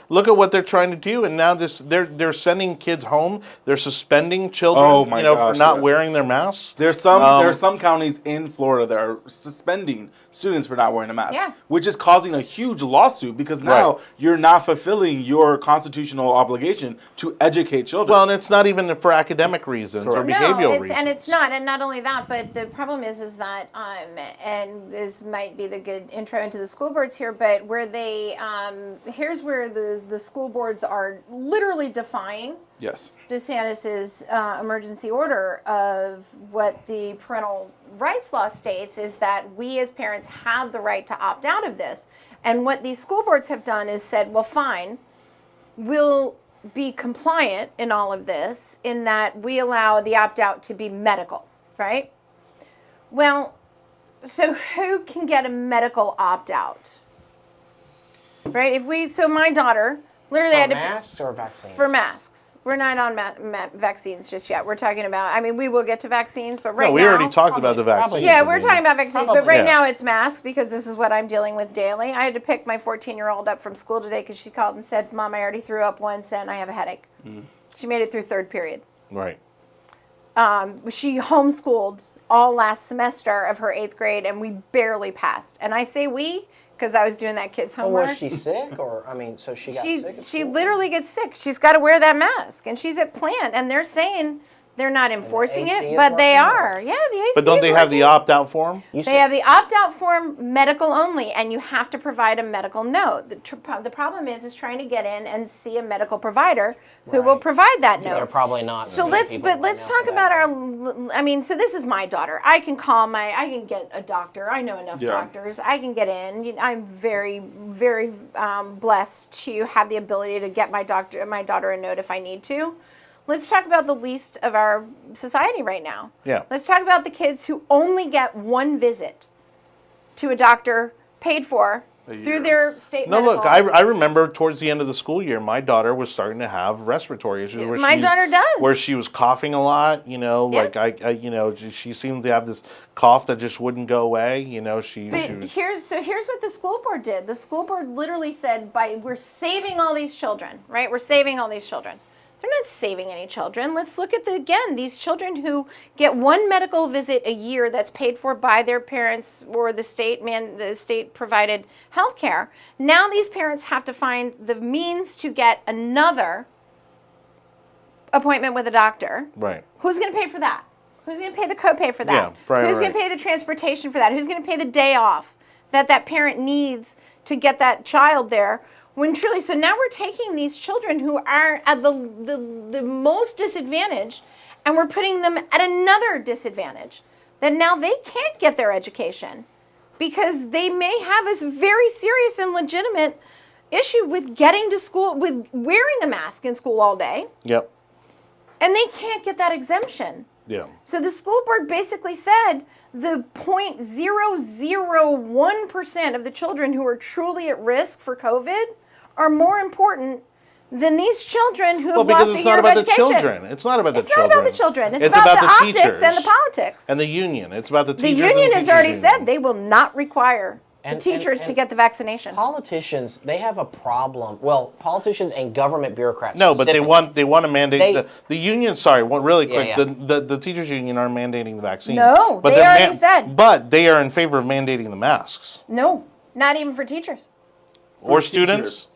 look I'm at what they're trying to do, and now they're sending kids home. They're suspending children, Oh my for gosh, not yes. wearing their masks. There are some counties in Florida that are suspending students for not wearing a mask, Yeah. which is causing a huge lawsuit because now Right. you're not fulfilling your constitutional obligation to educate children. Well, and it's not even for academic reasons or Correct. behavioral it's, reasons. and it's not, and not only that, but the problem is that, and this might be the good intro into the school boards here, but where they, here's where the school boards are literally defying yes. DeSantis's emergency order of what the parental rights law states is that we as parents have the right to opt out of this. And what these school boards have done is said, well, fine, we'll be compliant in all of this in that we allow the opt-out to be medical, right? Well, so who can get a medical opt-out? Right? So my daughter literally For had to masks or vaccines? for masks. We're not on vaccines just yet. We're talking about, I mean, we will get to vaccines, but right no, we now. already talked about the vaccine. Yeah, we're talking about vaccines, but Probably. right Yeah. now it's masks because this is what I'm dealing with daily. I had to pick my 14-year-old up from school today because she called and said, Mom, I already threw up once and I have a headache. She made it through third period. Right. She homeschooled all last semester of her 8th grade and we barely passed. And I say we, because I was doing that kid's Or homework. was she sick? Or, I mean, so she got sick at She school? literally gets sick. She's got to wear that mask, and she's at plant, and they're saying they're not enforcing AC it, is but they working, or- are. Yeah, the AC. But don't they have the opt-out form? You They said- have the opt-out form, medical only, and you have to provide a medical note. The problem is trying to get in and see a medical provider who will Right. provide that note. They're probably not. So many let's people right let's now talk for about that. I mean, so this is my daughter. I can get a doctor. I know enough Yeah. doctors. I can get in. I'm very very blessed to have the ability to get my daughter a note if I need to. Let's talk about the least of our society right now. Yeah. Let's talk about the kids who only get one visit to a doctor paid for A through year. their state No, medical. look, I remember towards the end of the school year, my daughter was starting to have respiratory issues. Where My daughter does. Where she was coughing a lot, you know, Yeah. like she seemed to have this cough that just wouldn't go away. You know, she But was. here's what the school board did. The school board literally said, we're saving all these children, right? We're saving all these children. They're not saving any children. Let's look at these children who get one medical visit a year that's paid for by their parents or the state provided health care. Now these parents have to find the means to get another appointment with a doctor. Right. Who's going to pay for that? Who's going to pay the copay for that? Yeah, right, Who's going right. to pay the transportation for that? Who's going to pay the day off that parent needs to get that child there? When truly, so now we're taking these children who are at the most disadvantaged, and we're putting them at another disadvantage. That now they can't get their education because they may have a very serious and legitimate issue with getting to school, with wearing a mask in school all day, Yep. and they can't get that exemption. Yeah. So the school board basically said the 0.001% of the children who are truly at risk for COVID are more important than these children who Well, have because lost a it's year not of about the education. children. It's not about the It's children. not about the children. It's about the optics teachers and the politics. and the union. It's about the The teachers. and union has teachers already union. said they will not require the And- teachers to and get the vaccination. Politicians, they have a problem. Well, politicians and government bureaucrats. No, but they specifically. want to mandate the union. Sorry, really quick. Yeah. The teachers union are mandating the vaccine. No, but they they're already said. But they are in favor of mandating the masks No, not even for teachers. or teachers. students.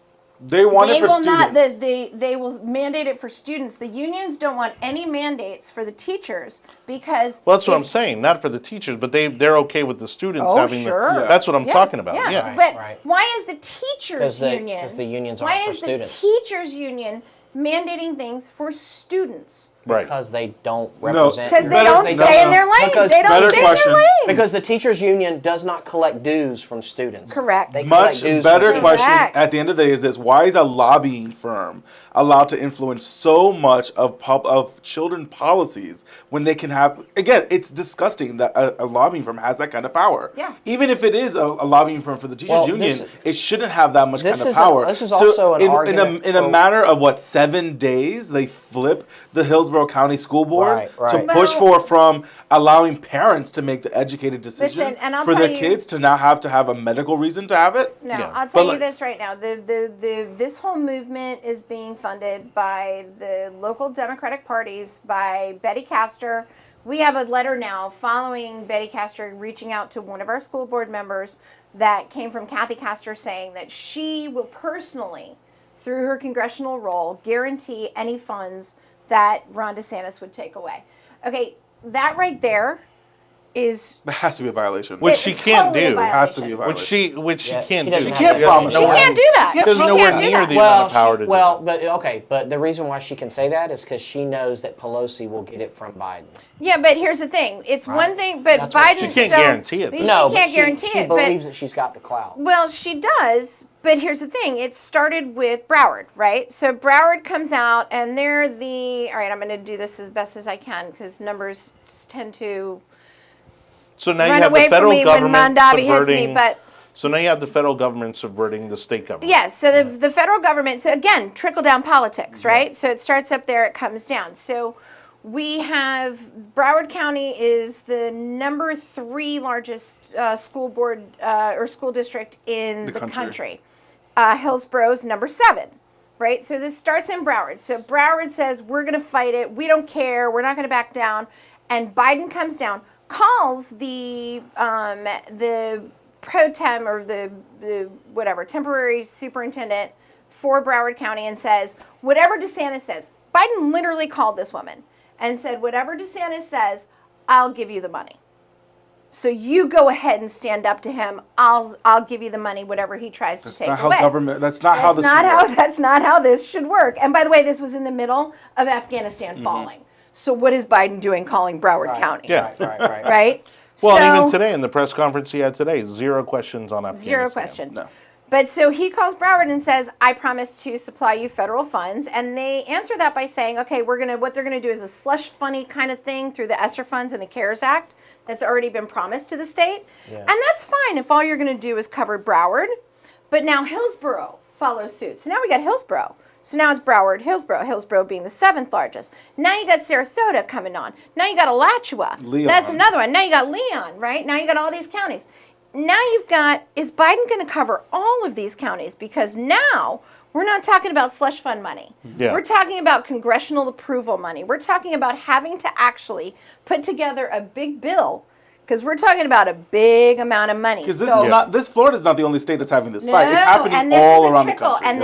They want They it for will not. students. They will mandate it for students. The unions don't want any mandates for the teachers because. Well, that's what if- I'm saying. Not for the teachers, but they're okay with the students Oh, having sure. the. Yeah. That's what I'm Yeah, talking about. Yeah, Yeah. Right, but right. why is the teachers union? Because the unions why aren't for is students. the teachers union mandating things for students? Right. Because they don't No, represent. Because they Better- don't no, stay in no. their lane. Because- They don't Better stay in question. their lane. Because the teachers union does not collect dues from students. Correct. They collect Much dues better from question Correct. at the end of the day is this: why is a lobbying firm allowed to influence so much of children policies when they can have? Again, it's disgusting that a lobbying firm has that kind of power. Yeah. Even if it is a lobbying firm for the teachers Well, union, this- it shouldn't have that much this kind of is a- power. this is also an in argument in a for- matter of 7 days, they flip the Hillsborough County School Board Right, right. to push Well- from allowing parents to make the educated decision Listen, and I'll for tell their you- kids to not have to have a medical reason to have it. No, Yeah. I'll tell But you like- this right now. This whole movement is being funded by the local Democratic parties, by Betty Castor. We have a letter now following Betty Castor reaching out to one of our school board members that came from Kathy Castor saying that she will personally, through her congressional role, guarantee any funds that Ron DeSantis would take away. Okay, that right there is That has to be a violation. Which It- she can't totally a do. It has to be a violation. violation. Which she Yeah, can't she do. doesn't have can't that. promise. She can't do that. She doesn't She nowhere can't do near that. the amount of power to do well, that. but the reason why she can say that is because she knows that Pelosi will get it from Biden. Yeah, but here's the thing. It's Right. one thing, but That's what Biden. She can't so- guarantee it, though. She No, can't but guarantee she it. believes But that she's got the clout. well, she does. But here's the thing. It started with Broward, right? So Broward comes out, and they're the. All right, I'm going to do this as best as I can because numbers tend to So now you run have away the from federal me when government Mondavi hits subverting. me. But So now you have the federal government subverting the state government. yes, so the federal government. So again, trickle down politics, right? So it starts up there, it comes down. So we have Broward County is the number 3 largest school board or school district in the country. Hillsborough's number 7, right? So this starts in Broward. So Broward says, we're going to fight it. We don't care. We're not going to back down. And Biden comes down, calls the pro tem or the whatever temporary superintendent for Broward County and says, whatever DeSantis says, Biden literally called this woman and said, whatever DeSantis says, I'll give you the money. So you go ahead and stand up to him. I'll give you the money, whatever he tries to take away. That's not how this should work. That's not how this should work. And by the way, this was in the middle of Afghanistan falling. So what is Biden doing calling Broward County? Yeah. Right? Well, So- even today in the press conference he had today, 0 questions on Afghanistan. 0 questions. No. But so he calls Broward and says, I promise to supply you federal funds. And they answer that by saying, okay, what they're going to do is a slush funny kind of thing through the ESSER funds and the CARES Act that's already been promised to the state. Yeah. And that's fine if all you're going to do is cover Broward. But now Hillsborough follows suit. So now we got Hillsborough. So now it's Broward, Hillsborough being the 7th largest. Now you got Sarasota coming on. Now you got Alachua. Leon. That's another one. Now you got Leon, right? Now you got all these counties. Now you've got, is Biden going to cover all of these counties? Because now we're not talking about slush fund money. Yeah. We're talking about congressional approval money. We're talking about having to actually put together a big bill, because we're talking about a big amount of money. Because this Florida's not the only state that's having this fight. It's No, happening and this all is a around the trickle, country. and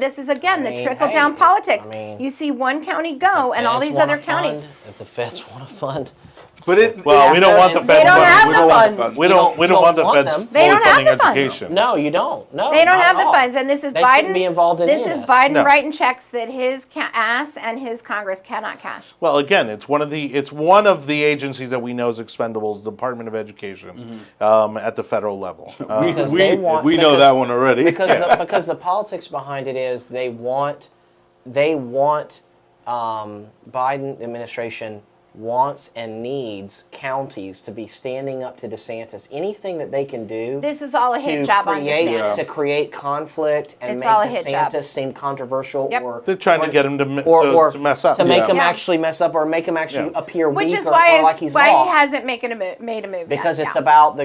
this is again the trickle down hey, politics. I mean, you see one county go, and all Feds these wanna other counties. fund, if the feds want to fund, But Well, we don't want the They feds don't funding. have We the don't want funds. the funds. We You don't don't want the want feds them. They don't fully have funding the funds. education. no, you don't. No, They don't not have at the all. funds, and this is They Biden. shouldn't be involved in this any is of this. Biden No. writing checks that his ass and his Congress cannot cash. Well, again, it's one of the agencies that we know is expendables, Department of Education, at the federal level. Because we they want- we know because- that one already. because the politics behind it is they want Biden administration wants and needs counties to be standing up to DeSantis. Anything that they can do This is all a hit job on DeSantis. to create conflict and It's make all a hit job. DeSantis seem controversial, Yep. or They're trying to get him to mess up. to make him Yeah. actually mess up, or make him actually Yeah. appear Which weak, is or why like he's he off. hasn't made a move Because yet. it's Yeah. about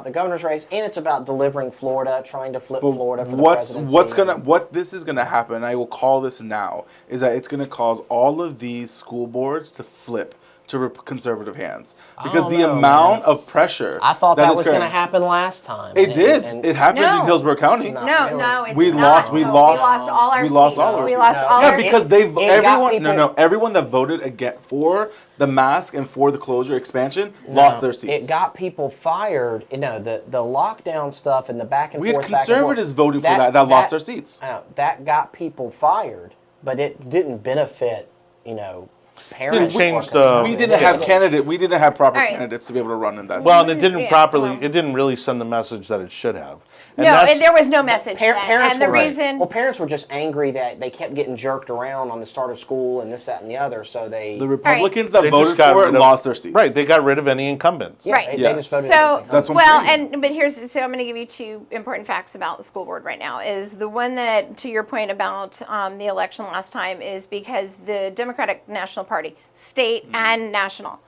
the governor's race, and it's about delivering Florida, trying to flip Florida for the presidency. What this is gonna happen, I will call this now, is that it's gonna cause all of these school boards to flip to conservative hands, because the amount of pressure. I thought that is was going to current. happen last time. It did. and- It happened No. in Hillsborough County. No. No, Really? no, it We did lost- not. we No, lost- we lost all our we seats. lost all our We seats. lost all Yeah, our because seats. everyone that voted for the mask and for the closure expansion lost their seats. It got people fired. You know, the lockdown stuff and the back and We had forth. back and forth. conservatives voting for that lost their seats. That got people fired, but it didn't benefit, parents. change working. the- We didn't have proper All right. candidates to be able to run in that. Well, and it didn't Yeah, it didn't really send the message that it should have. And No, that's- and there was no message then. Parents And the were reason... well, parents were just angry that they kept getting jerked around on the start of school and this, that, and the other. So they The Republicans that they just voted got for rid it of- lost their seats. Right, they got rid of any incumbents. yeah, Right. they Yes. just voted So, against That's what I'm well, saying. I'm going to give you 2 important facts about the school board right now. Is the one that, to your point about the election last time, is because the Democratic National Party, state and national,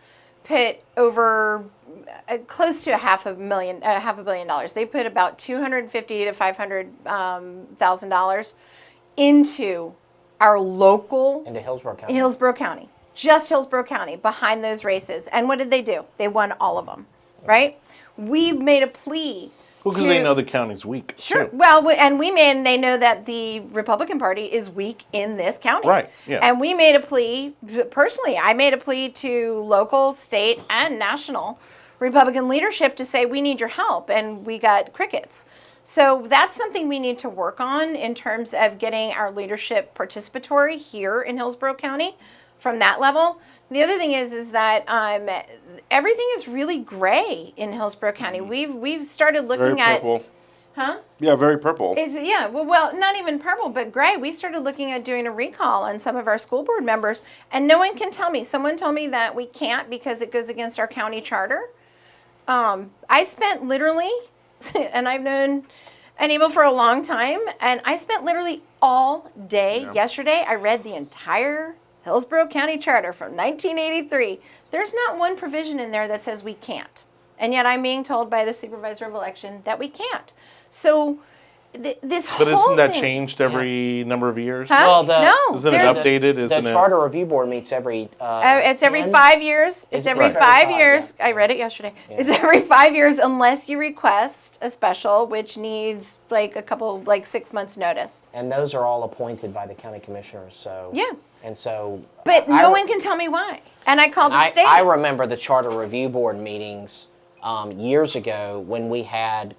put over close to $500 million. They put about $250,000 to $500,000 into our local into Hillsborough County. Hillsborough County, just Hillsborough County, behind those races. And what did they do? They won all of them, right? We made a plea. Well, because they know the county's weak. Sure. too. Well, they know that the Republican Party is weak in this county. Right, yeah. And we made a plea, personally, I made a plea to local, state, and national Republican leadership to say, we need your help. And we got crickets. So that's something we need to work on in terms of getting our leadership participatory here in Hillsborough County from that level. The other thing is that everything is really gray in Hillsborough County. We've started looking Very at, purple. huh? Yeah, very purple. Well, not even purple, but gray. We started looking at doing a recall on some of our school board members, and no one can tell me. Someone told me that we can't because it goes against our county charter. I spent literally, and I've known Anibal for a long time, and I spent literally all day yesterday. I read the entire Hillsborough County Charter from 1983. There's not one provision in there that says we can't. And yet I'm being told by the supervisor of election that we can't. So this But whole isn't that thing, changed every number of years? Huh? Well, no, Isn't it there's- updated? The Isn't it? Charter Review Board meets every. It's every 10? 5 years. It's Is it every right? 5 5, years. yeah. I read it yesterday. It's every 5 years unless you request a special, which needs like a couple, like 6 months notice. And those are all appointed by the county commissioners. So. Yeah. And so. But I no re- one can tell me why. And I called the I, state. I remember the Charter Review Board meetings years ago when we had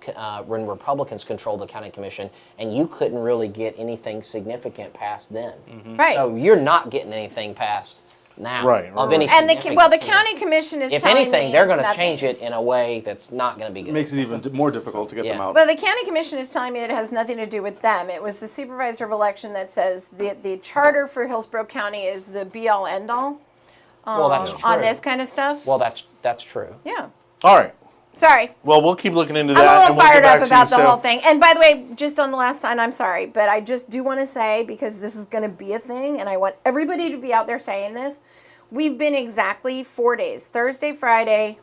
when Republicans controlled the county commission, and you couldn't really get anything significant past then. Right. So you're not getting anything passed now Right, of right. any And the significance. county commission is If telling anything, me they're it's going to nothing. change it in a way that's not going to be good. Makes it even more difficult to get them Yeah. out. Well, the county commission is telling me that it has nothing to do with them. It was the supervisor of election that says the charter for Hillsborough County is the be-all, end-all Well, that's on true. this kind of stuff. Well, that's true. Yeah. All right. Sorry. Well, we'll keep looking into I'm that. a little and we'll get fired back up to about you, the so- whole thing. And by the way, just on the last time, I'm sorry, but I just do want to say, because this is going to be a thing, and I want everybody to be out there saying this, we've been exactly 4 days, Thursday, Friday,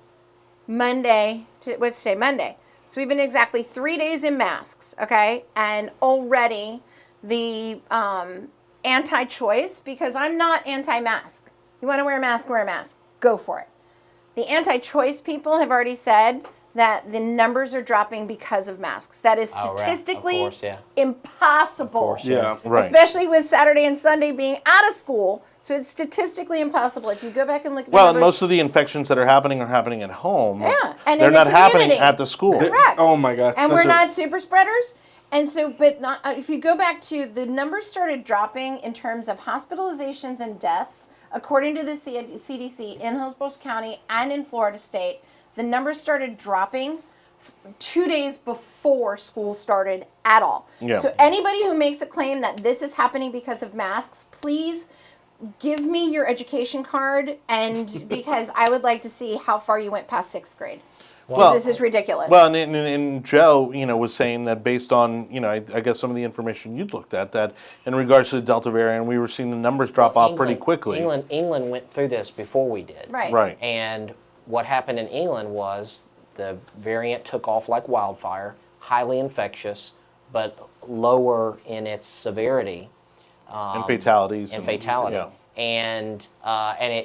Monday, what's today? Monday. So we've been exactly 3 days in masks, okay? And already the anti-choice, because I'm not anti-mask. You want to wear a mask, wear a mask. Go for it. The anti-choice people have already said that the numbers are dropping because of masks. That is Oh, right. Of statistically course, yeah. impossible. Of course, Yeah. Right. Especially with Saturday and Sunday being out of school. So it's statistically impossible. If you go back and look at the Well, and numbers. most of the infections that are happening at home. Yeah, and they're in the not happening community. at the school. Correct. Oh my God. And such we're a- not super spreaders. And so, but not, if you go back to the numbers started dropping in terms of hospitalizations and deaths, according to the CDC in Hillsborough County and in Florida State, the numbers started dropping 2 days before school started at all. Yeah. So anybody who makes a claim that this is happening because of masks, please give me your education card, and because I would like to see how far you went past 6th grade. Well- This is ridiculous. Well, and Joe, was saying that based on, I guess some of the information you'd looked at, that in regards to the Delta variant, we were seeing the numbers drop off pretty quickly. England went through this before we did. right. Right. And what happened in England was the variant took off like wildfire, highly infectious, but lower in its severity. And fatalities. And fatality. Yeah. And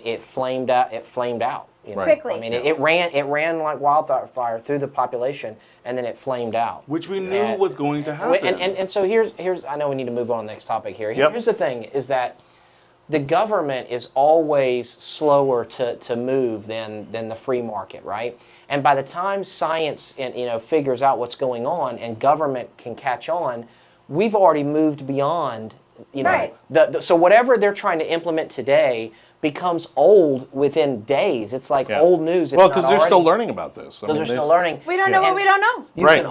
it flamed out. It flamed out. Right. Quickly. I mean, it ran like wildfire through the population, and then it flamed out. Which we knew And- was going to happen. And so here's I know we need to move on to the next topic here. Yep. Here's the thing: is that the government is always slower to move than the free market, right? And by the time science figures out what's going on and government can catch on, we've already moved beyond. Right. So whatever they're trying to implement today becomes old within days. It's like Yeah. old news. if Well, not because they're still already. learning about this. Because they're still learning. We don't know what we don't know. You Right.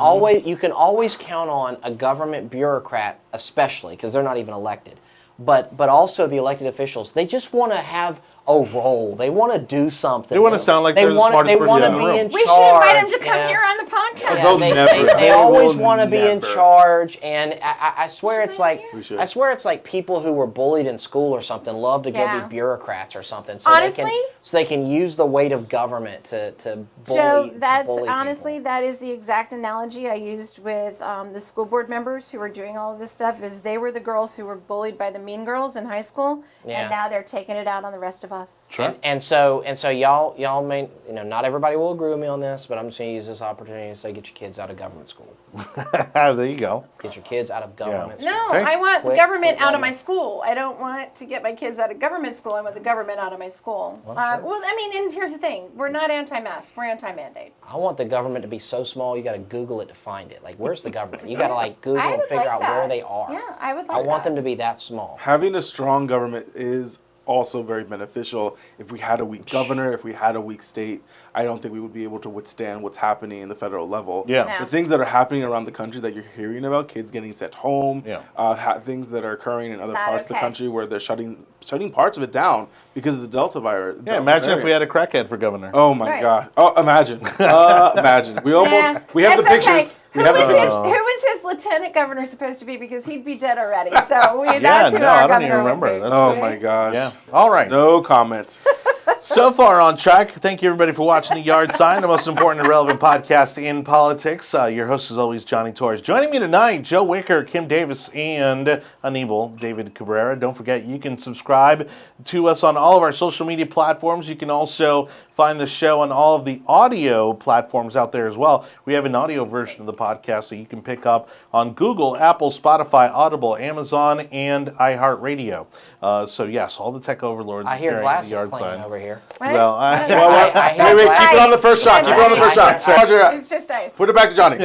can always count on a government bureaucrat, especially because they're not even elected, but also the elected officials. They just want to have a role. They want to do something. They want to sound like they're the wanna- smartest they person wanna in the be room. in We should invite charge, him to come yeah. here on the podcast. Yeah, They'll they, never. they- they They always will want to be in never. charge, and I swear it's like We should. I swear it's like people who were bullied in school or something love to go Yeah. be bureaucrats or something. So Honestly? they can use the weight of government to bully. Joe, to that's bully honestly, people. that is the exact analogy I used with the school board members who were doing all of this stuff. Is they were the girls who were bullied by the mean girls in high school, Yeah. and now they're taking it out on the rest of us. Sure. And so y'all may not everybody will agree with me on this, but I'm just going to use this opportunity to say get your kids out of government school. There you go. Get your kids out of government school. No, Okay. I want the Quit- government quit out of letting my school. I don't want to get my kids out of government school. I want the government out of my school. Well, sure. Well, I mean, and here's the thing: we're not anti-mask. We're anti-mandate. I want the government to be so small you got to Google it to find it. Like, where's the government? You got to like Google I and would figure like out that. where they are. Yeah, I would like I want that. them to be that small. Having a strong government is also very beneficial. If we had a weak governor, if we had a weak state, I don't think we would be able to withstand what's happening in the federal level. Yeah. No. The things that are happening around the country that you're hearing about, kids getting sent home, Yeah. things that are occurring in other Not parts of the okay. country where they're shutting parts of it down because of the Delta virus. Yeah, Delta imagine if we variant. had a crackhead for governor. Oh my Right. God! Oh, imagine! Imagine. We almost Nah, we have the that's okay. pictures. We have Who the was his lieutenant governor supposed to be? Because he'd be dead already. So Yeah, that's who no, our I don't governor even remember. would be. That's Oh great. my gosh! Yeah. All right. No comment. So far on track. Thank you, everybody, for watching The Yard Sign, the most important and relevant podcast in politics. Your host, is always, Jonny Torres. Joining me tonight, Joe Wicker, Kim Davis, and Anibal, David Cabrera. Don't forget, you can subscribe to us on all of our social media platforms. You can also find the show on all of the audio platforms out there as well. We have an audio version of the podcast that you can pick up on Google, Apple, Spotify, Audible, Amazon, and iHeartRadio. So yes, all the tech overlords. I hear are glasses The Yard cleaning Sign. over here. Well, I Wait, hear keep it on the first shot. Keep it on the first shot. It's just ice. Put it back to Johnny.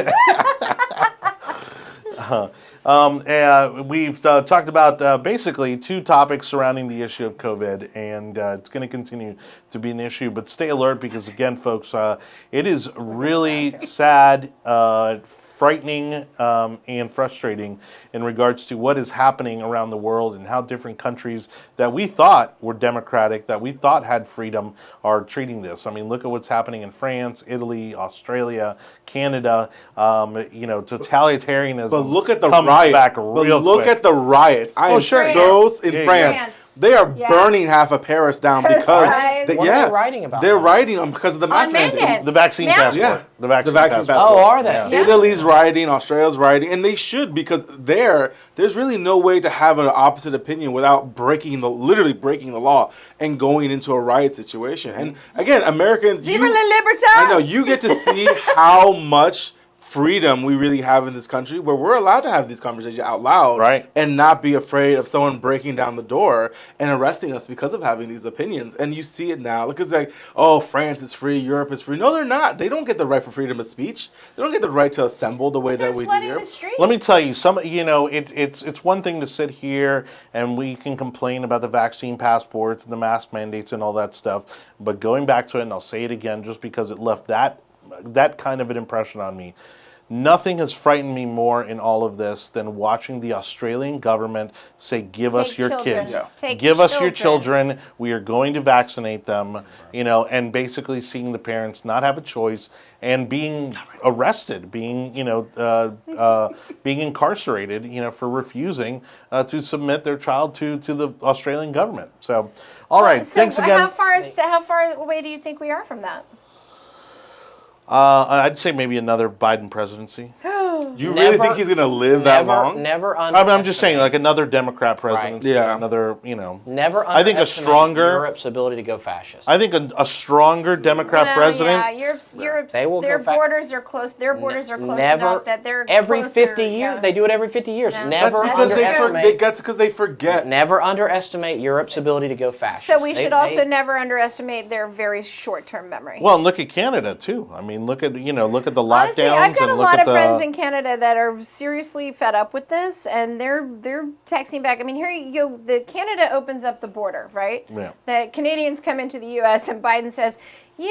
We've talked about basically two topics surrounding the issue of COVID, and it's going to continue to be an issue. But stay alert because, again, folks, it is really sad, frightening, and frustrating in regards to what is happening around the world and how different countries that we thought were democratic, that we thought had freedom, are treating this. I mean, look at what's happening in France, Italy, Australia, Canada. Totalitarianism. But look at the comes riot. back But real look quick. at the riots. I am sure. so in Yeah, France. France. They are Yeah. burning half of Paris down Those because guys. What are they writing about They're that? rioting them because of the mask mandates. amendments. The vaccine Mask- passport. Yeah. The vaccine, The vaccine passport. passport. Oh, are they? Yeah. Yeah. Italy's rioting, Australia's rioting, and they should because there's really no way to have an opposite opinion without literally breaking the law and going into a riot situation. And again, Americans, Viva la libertad! I know you get to see how much freedom we really have in this country where we're allowed to have these conversations out loud Right. and not be afraid of someone breaking down the door and arresting us because of having these opinions. And you see it now. Look, it's like, oh, France is free, Europe is free. No, they're not. They don't get the right for freedom of speech. They don't get the right to assemble the way They're that we do flooding here. the streets. Let me tell you, it's one thing to sit here and we can complain about the vaccine passports and the mask mandates and all that stuff, but going back to it, and I'll say it again just because it left that kind of an impression on me. Nothing has frightened me more in all of this than watching the Australian government say, give us Take your children. kids. Yeah. Take Give us your children. children. We are going to vaccinate them, and basically seeing the parents not have a choice and being arrested, being incarcerated, for refusing to submit their child to the Australian government. So, all right, So thanks again. How far away do you think we are from that? I'd say maybe another Biden presidency. You really think he's going to live that long? Never I'm just saying, like another Democrat presidency. Yeah. Another, Never I think a underestimate stronger. Europe's ability to go fascist. I think a stronger Democrat president. Yeah, Europe's They will their go borders are close. Their borders are close Never, enough that they're every closer, 50 years. yeah. They do it every 50 years. Yeah. Never That's because they forget. Never underestimate Europe's ability to go fascist. So we should also never underestimate their very short-term memory. Well, and look at Canada too. I mean, look at the lockdowns. Honestly, I've got a and look lot at of friends in Canada that are seriously fed up with this, and they're texting back. I mean, here you go. The Canada opens up the border, right? Yeah. The Canadians come into the U.S. and Biden says, "Yeah,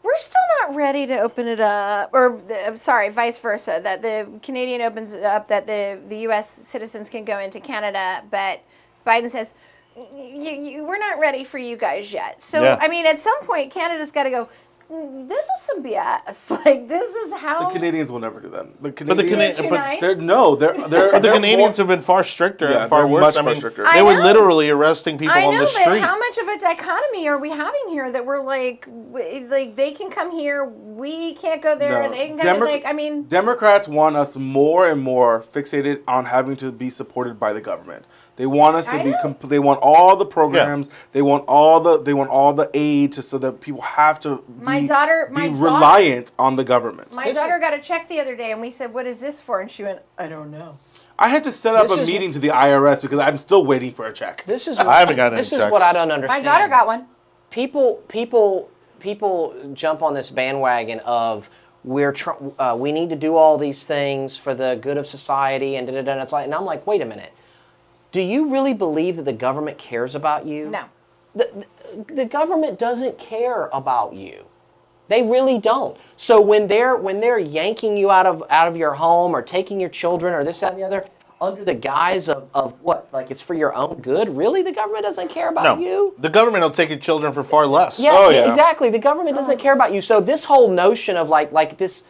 we're still not ready to open it up," or vice versa. That the Canadian opens it up, that the U.S. citizens can go into Canada, but Biden says, we're not ready for you guys yet. So Yeah. I mean, at some point, Canada's got to go, this is some BS. Like, this is how... The Canadians will never do that. The But the Canadians, Too nice? they're But the Canadians have been far stricter Yeah, and far they're worse. much I more mean, stricter. they I were know. literally arresting people I on know, the but street. how much of a dichotomy are we having here that we're like they can come here, we can't go there, No. they can come Democrats want us more and more fixated on having to be supported by the government. They want us to I be. know. They want all the programs. They want all the aid so that people have to My daughter- be reliant on the government. My daughter got a check the other day, and we said, "What is this for?" And she went, "I don't know." I had to set up This a is- meeting to the IRS because I'm still waiting for a check. This is I haven't gotten this any is checks. what I don't understand. My daughter got one. People jump on this bandwagon of we need to do all these things for the good of society and and it's like, and I'm like, wait a minute. Do you really believe that the government cares about you? No. The government doesn't care about you. They really don't. So when they're yanking you out of your home or taking your children or this, that, and the other, under the guise of what? Like it's for your own good? Really? The government doesn't care about you? The government will take your children for far less. Yeah, Oh, yeah. exactly. The government doesn't care about you. So this whole notion of like this,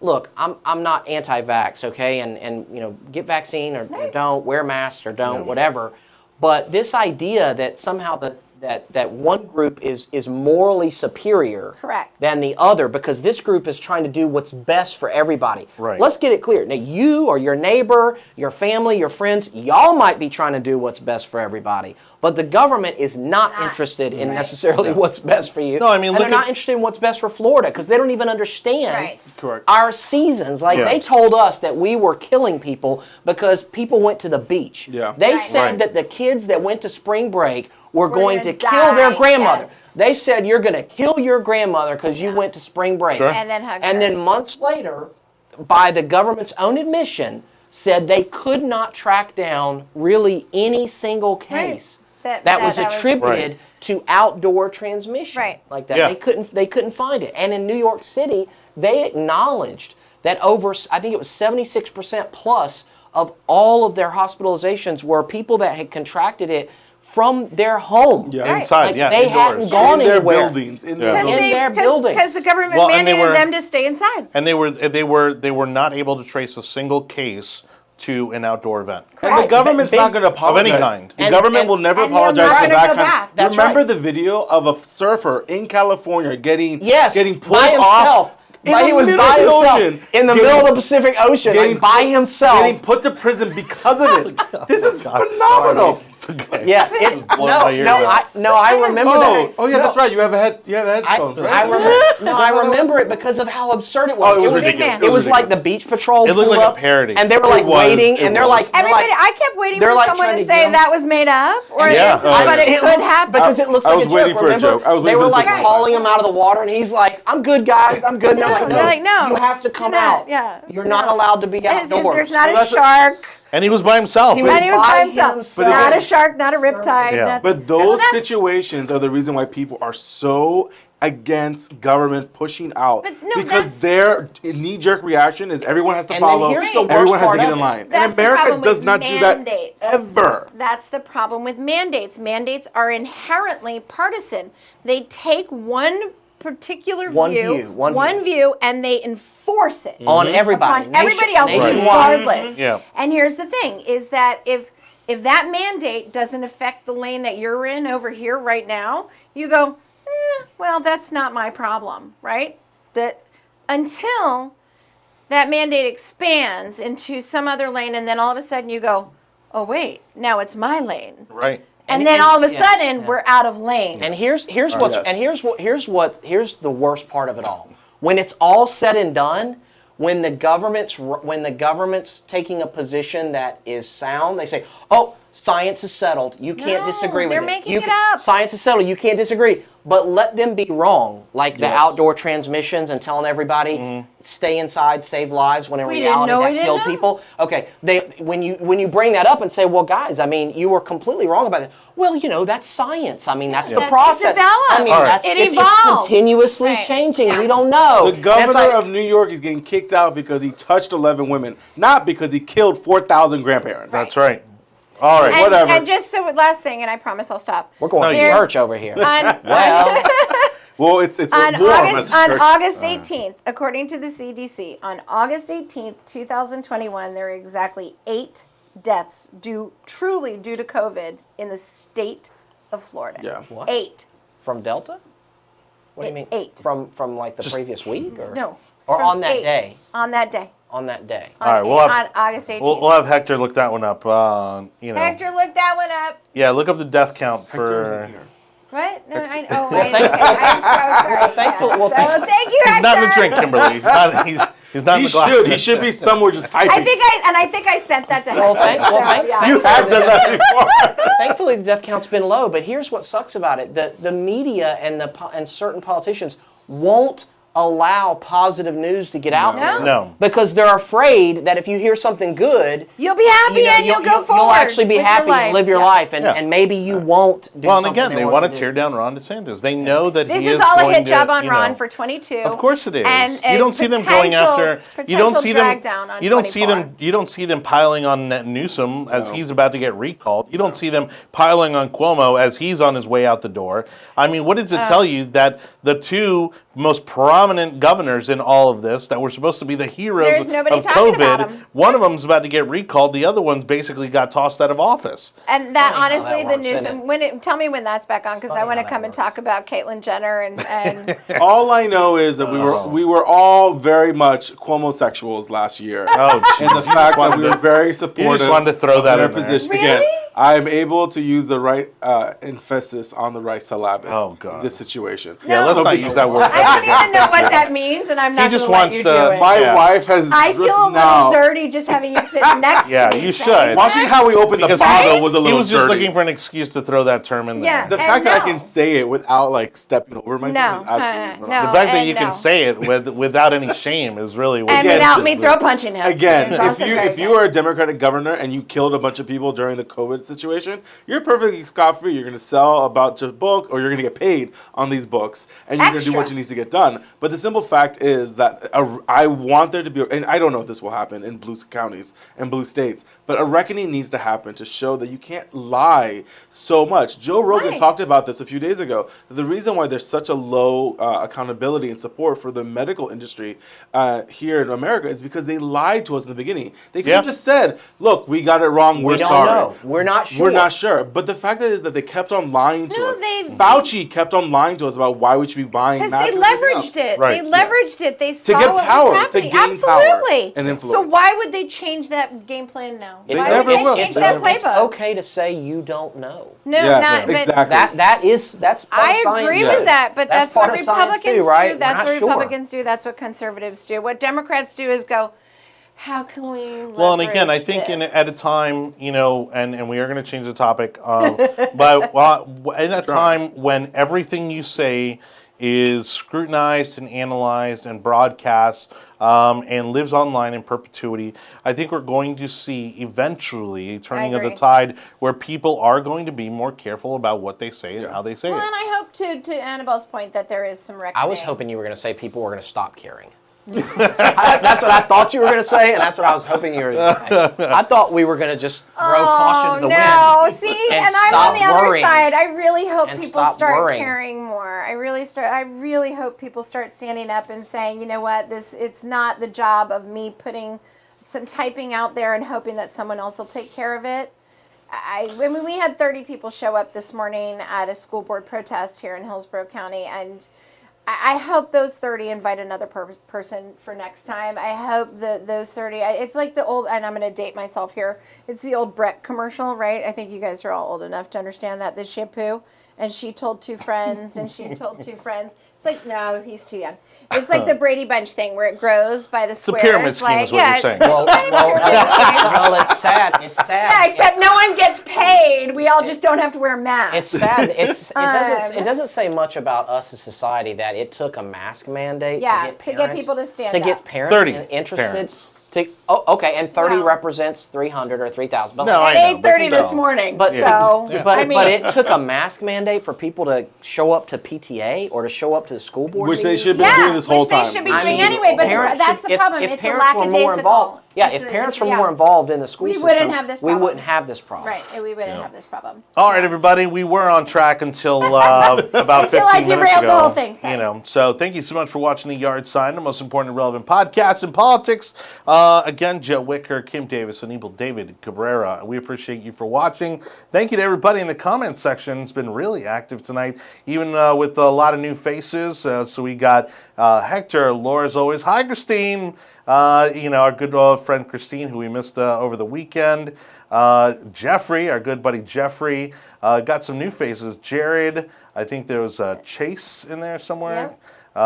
look, I'm not anti-vax, okay, and get vaccine or don't, wear masks or don't, whatever. But this idea that somehow that one group is morally superior Correct. than the other because this group is trying to do what's best for everybody. Right. Let's get it clear. Now, you or your neighbor, your family, your friends, y'all might be trying to do what's best for everybody, but the government is not interested in necessarily what's best for you. No, I mean, and they're look not at- interested in what's best for Florida because they don't even understand Right. Correct. our seasons. Like they told us that we were killing people because people went to the beach. Yeah. They Right. said Right. that the kids that went to spring break were going to gonna kill their die, grandmother. yes. They said you're going to kill your grandmother because you went to spring break. Sure. And then hug And her. then months later, by the government's own admission, said they could not track down really any single case That- that was that was- attributed Right. to outdoor transmission. Right. Like that. Yeah. They couldn't find it. And in New York City, they acknowledged that over, I think it was 76% plus of all of their hospitalizations were people that had contracted it from their home. Yeah. Right. Inside, Like yeah, they indoors. hadn't gone in their anywhere. buildings. In Yeah. their in buildings. their building. Because the government Well, and they mandated were- them to stay inside. And they were not able to trace a single case to an outdoor event. And the Correct. government's They- not going to apologize. any kind. The And- government and- will never and they're apologize not for gonna that go kind back. of. That's Remember right. the video of a surfer in California getting Yes, pulled by himself. off in But the he was middle by of the himself ocean, in the getting- middle of the Pacific Ocean, like by himself. getting put to prison because of it. This is God, phenomenal. Okay. Yeah, it's Blown no, my ears no, out. I remember that. Oh yeah, that's right. You have headphones, right? I remember it because of how absurd it was. Oh, it was ridiculous. It was like the beach patrol. It looked pulled like a up, parody. and they were It like was, waiting, it and they're was. like, Everybody, I kept waiting they're for like someone trying to to say get 'em- that was made up, or Yeah. but it could happen. because it looks I like was a joke. waiting for a Remember, joke. I was they waiting were for a like joke. calling him out of the water, and he's like, "I'm good, guys. I'm good." And they're like, They're like, no, you have to come you're not, out. yeah, You're not no. allowed to be There's outdoors." not a that's a- shark. And he was by himself. He was And he was by by himself. himself. Not again- a shark, not a riptide. Yeah. nothing. But those Well, that's- situations are the reason why people are so against government pushing out, But no, because that's- their knee-jerk reaction is everyone has to And then follow, here's the worst everyone has to part get of in it. line. That's And the America problem does with not do that mandates. ever. That's the problem with mandates. Mandates are inherently partisan. They take one particular One view, view. view, and they enforce it on everybody, upon everybody else, nationwide. regardless. Yeah. And here's the thing: is that if that mandate doesn't affect the lane that you're in over here right now, you go, well, that's not my problem, right? That until that mandate expands into some other lane, and then all of a sudden you go, oh wait, now it's my lane, Right. and then all of a yeah, sudden yeah. we're out of lane. And here's what's yes. and here's the worst part of it all. When it's all said and done, when the government's taking a position that is sound, they say, "Oh, science is settled. You can't No, disagree with they're it. making You it can- up. Science is settled. You can't disagree." But let them be wrong, like the Yes. outdoor transmissions and telling everybody stay inside, save lives, when in We didn't reality know, we that didn't killed know. people. Okay, when you bring that up and say, "Well, guys, I mean, you were completely wrong about that." Well, that's science. I mean, that's the That's- it process. develops. I mean, All right. that's It it's evolves. continuously Right. changing. We don't know. The And it's governor like- of New York is getting kicked out because he touched 11 women, not because he killed 4,000 grandparents. That's right. All right. and, whatever. And just so last thing, and I promise I'll stop. We're going No, to you church over here. On, Well, Well, it's on warm. August, That's on church. August 18th, according to the CDC, on August 18th, 2021, there were exactly 8 deaths truly due to COVID in the state of Florida. Yeah. What? 8. from Delta? What do you mean? 8. From like the previous week, or No. or from on that 8. day? On that day. On that day. All right, we'll have- on August 18th. We'll have Hector look that one up. Hector, look that one up. Yeah, look up the death count Hector isn't for. here. What? No, I'm so sorry. thankfully- well, So, thank you, Hector. He's not in the drink, Kimberly. He's not. He's not in He the glass. should. He should be somewhere just typing. I think I sent that to Well, Hector. thank- You have done that before. Thankfully, the death count's been low, but here's what sucks about it: the media and certain politicians won't allow positive news to get out there. No. Because they're afraid that if you hear something good, You'll be happy and you'll go forward. You'll actually be with your happy life. and live your Yeah. life, and, Yeah. and maybe you won't do Well, and something again, they want to do. tear down Ron DeSantis. They know that This he is is all a going hit job to, on you Ron know, for 22. Of course it is. And you don't see them going after. You don't see them. drag down on You don't see 24. them. You don't see them piling on Newsom as he's about to get recalled. You don't see them piling on Cuomo as he's on his way out the door. I mean, what does it tell you that the two most prominent governors in all of this that were supposed to be the heroes There's nobody of talking about COVID. 'em. One of them's about to get recalled. The other one basically got tossed out of office. And that Funny how honestly, that the works, news. isn't it? Tell me when that's back on, because I funny want to how come that and works. talk about Caitlyn Jenner and All I know is that we were all very much Cuomo-sexuals last year. Oh, And the geez. fact that we were very supportive wanted to throw of that their in there. position. Really? Again, I'm able to use the right emphasis on the right syllabus Oh, God. in this situation. Yeah, let's No. not use that word. I don't even know what that means, and I'm not just going to let wants you to- do it. My Yeah. wife has I just feel a little now dirty just having you sit next Yeah, to me. you saying should. that. watching how we opened the Because bottle was a he little was just dirty. looking for an excuse to throw that term in there. Yeah. The And fact that I no. can say it without like stepping over myself No, is absolutely no. The fact that and you no. can say it without any shame is really what And Again, without just me throw punching him. Again, It's also very if you good. are a Democratic governor and you killed a bunch of people during the COVID situation, you're perfectly scot-free. You're going to sell a bunch of book, or you're going to get paid on these books, and you're going to do what Extra. needs to get done. But the simple fact is that I want there to be, and I don't know if this will happen in blue counties and blue states, but a reckoning needs to happen to show that you can't lie so much. Joe Rogan Right. talked about this a few days ago. The reason why there's such a low accountability and support for the medical industry here in America is because they lied to us in the beginning. They could have Yeah. just said, "Look, we got it wrong. We're We don't sorry. know. We're not sure. We're not sure." But the fact is that they kept on lying to No, us. they- Fauci kept on lying to us about why we should be buying Because masks. they and everything else. leveraged it. Right. They leveraged it. They saw get what power, was to happening. gain power Absolutely. and influence. So why would they change that game plan now? It's, Why never would they will. change They that never will. It's playbook? okay to say you don't know. No, Yeah, not. But exactly. That's part of I science. agree Yes. with that, but That's that's what part of science Republicans too, right? do. We're That's not what sure. Republicans do. That's what conservatives do. What Democrats do is go, how can we Well, and again, I leverage think this? at a time, and we are going to change the topic, but in a time when everything you say is scrutinized and analyzed and broadcast and lives online in perpetuity, I think we're going to see eventually a turning of the agree. tide where people are going to be more careful about what they say and how they say Well, it. and I hope to Annibal's point that there is some reckoning. I was hoping you were going to say people were going to stop caring. That's what I thought you were going to say, and that's what I was hoping you were going to say. I thought we were going to just throw caution to the no. wind. See, and and I'm on stop the other worrying. side. I really hope And people stop start worrying. caring more. I really hope people start standing up and saying, you know what, it's not the job of me putting some typing out there and hoping that someone else will take care of it. I mean, we had 30 people show up this morning at a school board protest here in Hillsborough County, and I hope those 30 invite another person for next time. I hope that those 30, it's like the old, and I'm going to date myself here, it's the old Breck commercial, right? I think you guys are all old enough to understand that, the shampoo. And she told two friends, and she told two friends. It's like, no, he's too young. It's like the Brady Bunch thing where it grows by the It's a squares. pyramid scheme is what you're saying. Well, it's sad. It's sad. Yeah, except no one gets paid. We all just don't have to wear masks. It's sad. It doesn't say much about us as society that it took a mask mandate Yeah, to to get parents, people to stand to get up. parents 30 interested. parents. Okay, and 30 Wow. represents 300 or 3,000. But No, I At know, but 8:30 this still. morning. But so, but I mean, but it took a mask mandate for people to show up to PTA or to show up to the school board Which they meetings? should have been doing yeah, this whole which time. they should be I doing mean, anyway. But parents that's should- the problem. If It's a parents were more lackadaisical. involved, yeah, It's if a- parents were yeah. more involved in the school We system, wouldn't have this we problem. wouldn't have this problem. Right, we wouldn't have this problem. All right, everybody, we were on track until about Until 15 I minutes derailed ago. the whole thing, sorry. So thank you so much for watching The Yard Sign, the most important and relevant podcast in politics. Again, Joe Wicker, Kim Davis, Anibal, David, Cabrera. We appreciate you for watching. Thank you to everybody in the comment section. It's been really active tonight, even with a lot of new faces. So we got Hector, Laura as always. Hi, Christine. Our good friend Christine, who we missed over the weekend. Jeffrey, our good buddy Jeffrey. Got some new faces. Jared, I think there was Chase in there somewhere. Those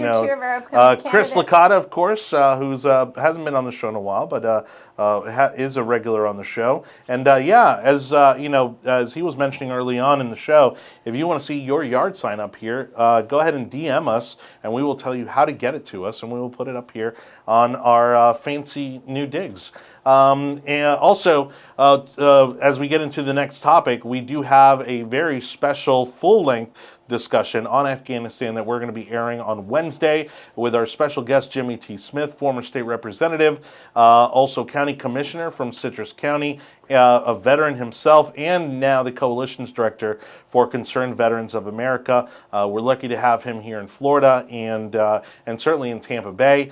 are two of our upcoming Chris candidates. Licata, of course, who's hasn't been on the show in a while, but is a regular on the show. And as he was mentioning early on in the show, if you want to see your yard sign up here, go ahead and DM us, and we will tell you how to get it to us, and we will put it up here on our fancy new digs. And also, as we get into the next topic, we do have a very special full-length discussion on Afghanistan that we're going to be airing on Wednesday with our special guest, Jimmy T. Smith, former state representative, also county commissioner from Citrus County, a veteran himself, and now the coalition's director for Concerned Veterans of America. We're lucky to have him here in Florida and certainly in Tampa Bay.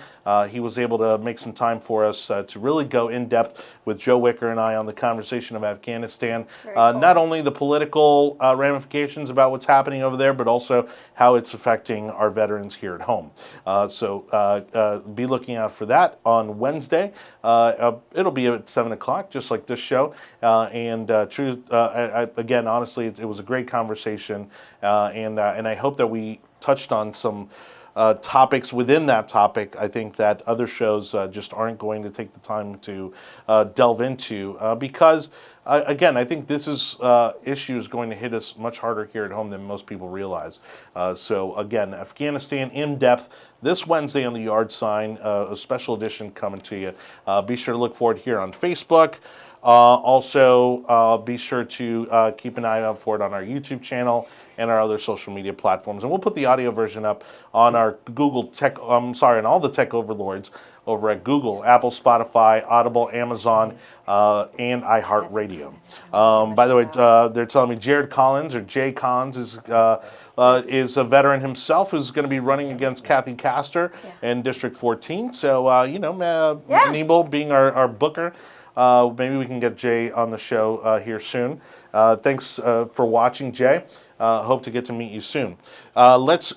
He was able to make some time for us to really go in depth with Joe Wicker and I on the conversation of Afghanistan. Cool. Not only the political ramifications about what's happening over there, but also how it's affecting our veterans here at home. So be looking out for that on Wednesday. It'll be at 7 o'clock, just like this show. Again, honestly, it was a great conversation, and I hope that we touched on some topics within that topic. I think that other shows just aren't going to take the time to delve into because, again, I think this issue is going to hit us much harder here at home than most people realize. So again, Afghanistan in depth this Wednesday on the Yard Sign, a special edition coming to you. Be sure to look for it here on Facebook. Also, be sure to keep an eye out for it on our YouTube channel and our other social media platforms. And we'll put the audio version up on our on all the tech overlords over at Google, Apple, Spotify, Audible, Amazon, and iHeartRadio. By the way, they're telling me Jared Collins, or Jay Collins, is a veteran himself who's going to be running against Kathy Castor in District 14. So, Anibal being our booker, maybe we can get Jay on the show here soon. Thanks for watching, Jay. Hope to get to meet you soon. Let's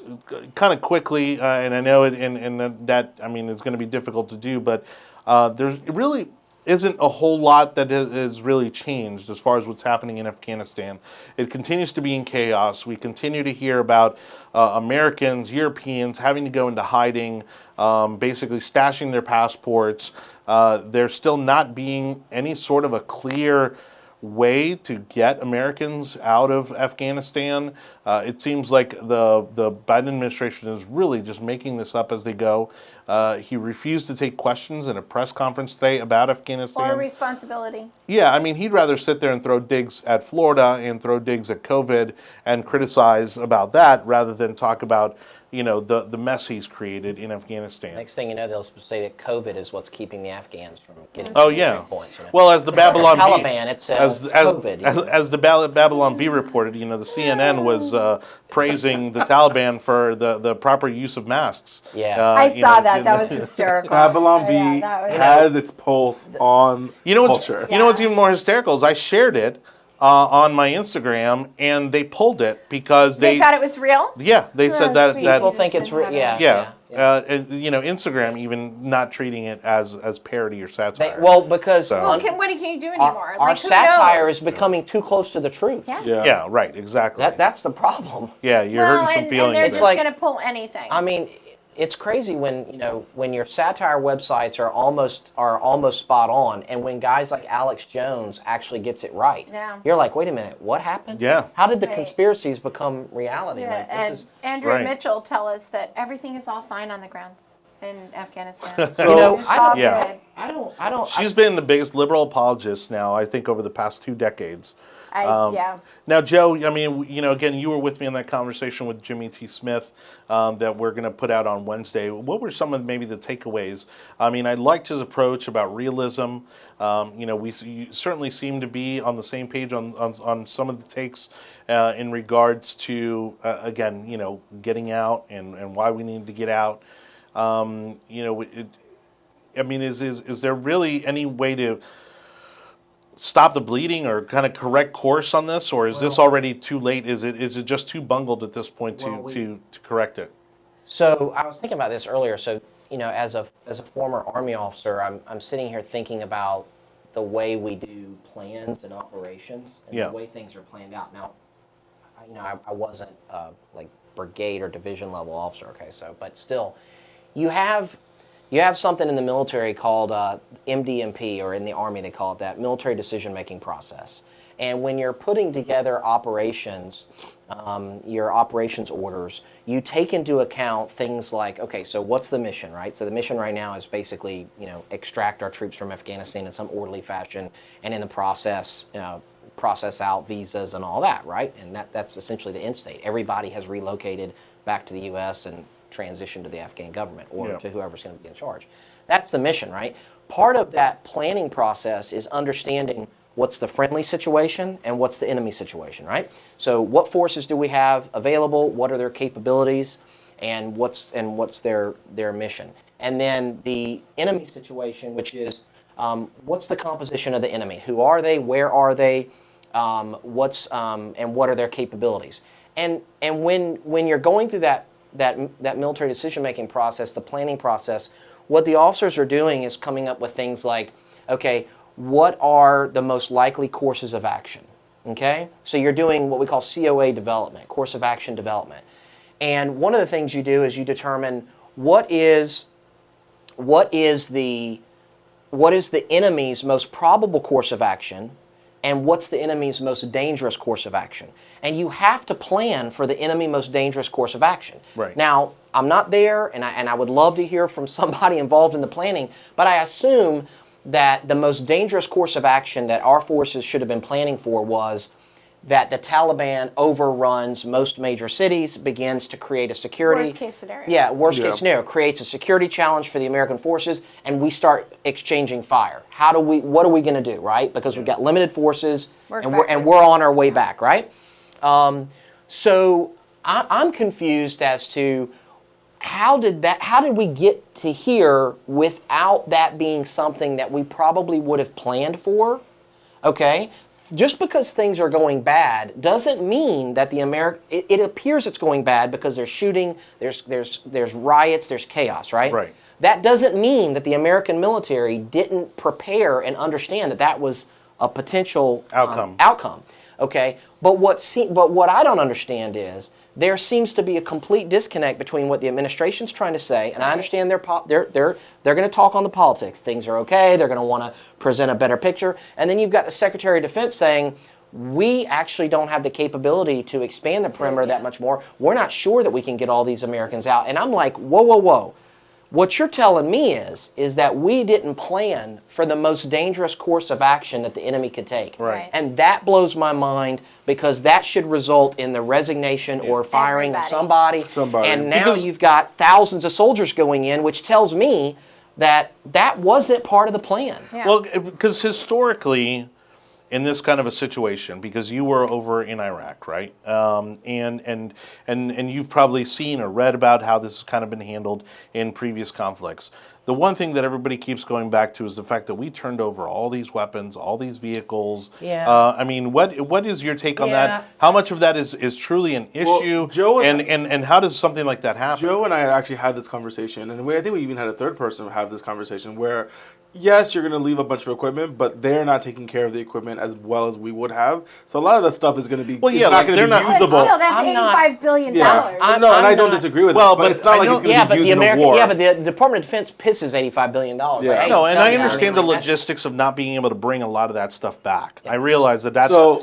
kind of quickly, and I know it's going to be difficult to do, but it really isn't a whole lot that has really changed as far as what's happening in Afghanistan. It continues to be in chaos. We continue to hear about Americans, Europeans having to go into hiding, basically stashing their passports. There still not being any sort of a clear way to get Americans out of Afghanistan. It seems like the Biden administration is really just making this up as they go. He refused to take questions in a press conference today about Afghanistan. Or responsibility. Yeah, I mean, he'd rather sit there and throw digs at Florida and throw digs at COVID and criticize about that rather than talk about the mess he's created in Afghanistan. Next thing you know, they'll say that COVID is what's keeping the Afghans from getting points. Well, as the Babylon Taliban, it's COVID. As the Babylon Bee reported, the CNN was praising the Taliban for the proper use of masks. Yeah, I saw that. That was hysterical. Babylon Bee has its pulse on culture. You know what's even more hysterical is I shared it on my Instagram, and they pulled it because they thought it was real. Yeah, they said that people think it's real. Yeah. Instagram even not treating it as parody or satire. Because what can you do anymore? Our satire is becoming too close to the truth. Yeah, right, exactly. That's the problem. Yeah, you're hurting some feelings. And they're just going to pull anything. I mean, it's crazy when your satire websites are almost spot on, and when guys like Alex Jones actually gets it right. Yeah. You're like, wait a minute, what happened? Yeah. How did the conspiracies become reality? Yeah, Andrew Mitchell tell us that everything is all fine on the ground in Afghanistan. So, I don't. She's been the biggest liberal apologist now, I think, over the past 2 decades. Now, Joe, I mean, again, you were with me in that conversation with Jimmy T. Smith that we're going to put out on Wednesday. What were some of maybe the takeaways? I mean, I liked his approach about realism. We certainly seem to be on the same page on some of the takes in regards to, again, getting out and why we need to get out. Is there really any way to stop the bleeding or kind of correct course on this, or is this already too late? Is it just too bungled at this point to correct it? So I was thinking about this earlier. So as a former Army officer, I'm sitting here thinking about the way we do plans and operations and the way things are planned out. Now, I wasn't like brigade or division level officer. Okay, but still, you have You have something in the military called MDMP, or in the Army they call it that, military decision-making process. And when you're putting together operations, your operations orders, you take into account things like, okay, so what's the mission, right? So the mission right now is basically, extract our troops from Afghanistan in some orderly fashion, and in the process, process out visas and all that, right? And that's essentially the end state. Everybody has relocated back to the U.S. and transitioned to the Afghan government or to whoever's going to be in charge. That's the mission, right? Part of that planning process is understanding what's the friendly situation and what's the enemy situation, right? So what forces do we have available? What are their capabilities? And what's their mission? And then the enemy situation, which is what's the composition of the enemy? Who are they? Where are they? And what are their capabilities? And when you're going through that military decision-making process, the planning process, what the officers are doing is coming up with things like, okay, what are the most likely courses of action? Okay, so you're doing what we call COA development, course of action development. And one of the things you do is you determine what is the enemy's most probable course of action, and what's the enemy's most dangerous course of action. And you have to plan for the enemy most dangerous course of action. Right. Now, I'm not there, and I would love to hear from somebody involved in the planning, but I assume that the most dangerous course of action that our forces should have been planning for was that the Taliban overruns most major cities, begins to create a security... Worst case scenario. Yeah, worst case scenario. Creates a security challenge for the American forces, and we start exchanging fire. What are we going to do, right? Because we've got limited forces, and we're on our way back, right? So I'm confused as to how did we get to here without that being something that we probably would have planned for? Okay? Just because things are going bad doesn't mean that it appears it's going bad because there's shooting, there's riots, there's chaos, right? Right. That doesn't mean that the American military didn't prepare and understand that was a potential outcome. Okay? But what I don't understand is there seems to be a complete disconnect between what the administration's trying to say, and I understand they're going to talk on the politics. Things are okay. They're going to want to present a better picture, and then you've got the Secretary of Defense saying, we actually don't have the capability to expand the perimeter that much more. We're not sure that we can get all these Americans out. And I'm like, whoa, whoa, whoa. What you're telling me is that we didn't plan for the most dangerous course of action that the enemy could take. Right. And that blows my mind because that should result in the resignation or firing of somebody. And now you've got thousands of soldiers going in, which tells me that wasn't part of the plan. Yeah. Well, because historically, in this kind of a situation, because you were over in Iraq, right? And you've probably seen or read about how this has kind of been handled in previous conflicts. The one thing that everybody keeps going back to is the fact that we turned over all these weapons, all these vehicles. Yeah. I mean, what is your take on that? How much of that is truly an issue? Joe and how does something like that happen? Joe and I actually had this conversation, and I think we even had a third person have this conversation where, yes, you're going to leave a bunch of equipment, but they're not taking care of the equipment as well as we would have. So a lot of the stuff is going to be not going to be usable. But still, that's $85 billion. Yeah. I don't disagree with that. But it's not like it's going to be used in a war. Yeah, but the Department of Defense pisses $85 billion. Yeah. No, and I understand the logistics of not being able to bring a lot of that stuff back. Yeah. I realize that's so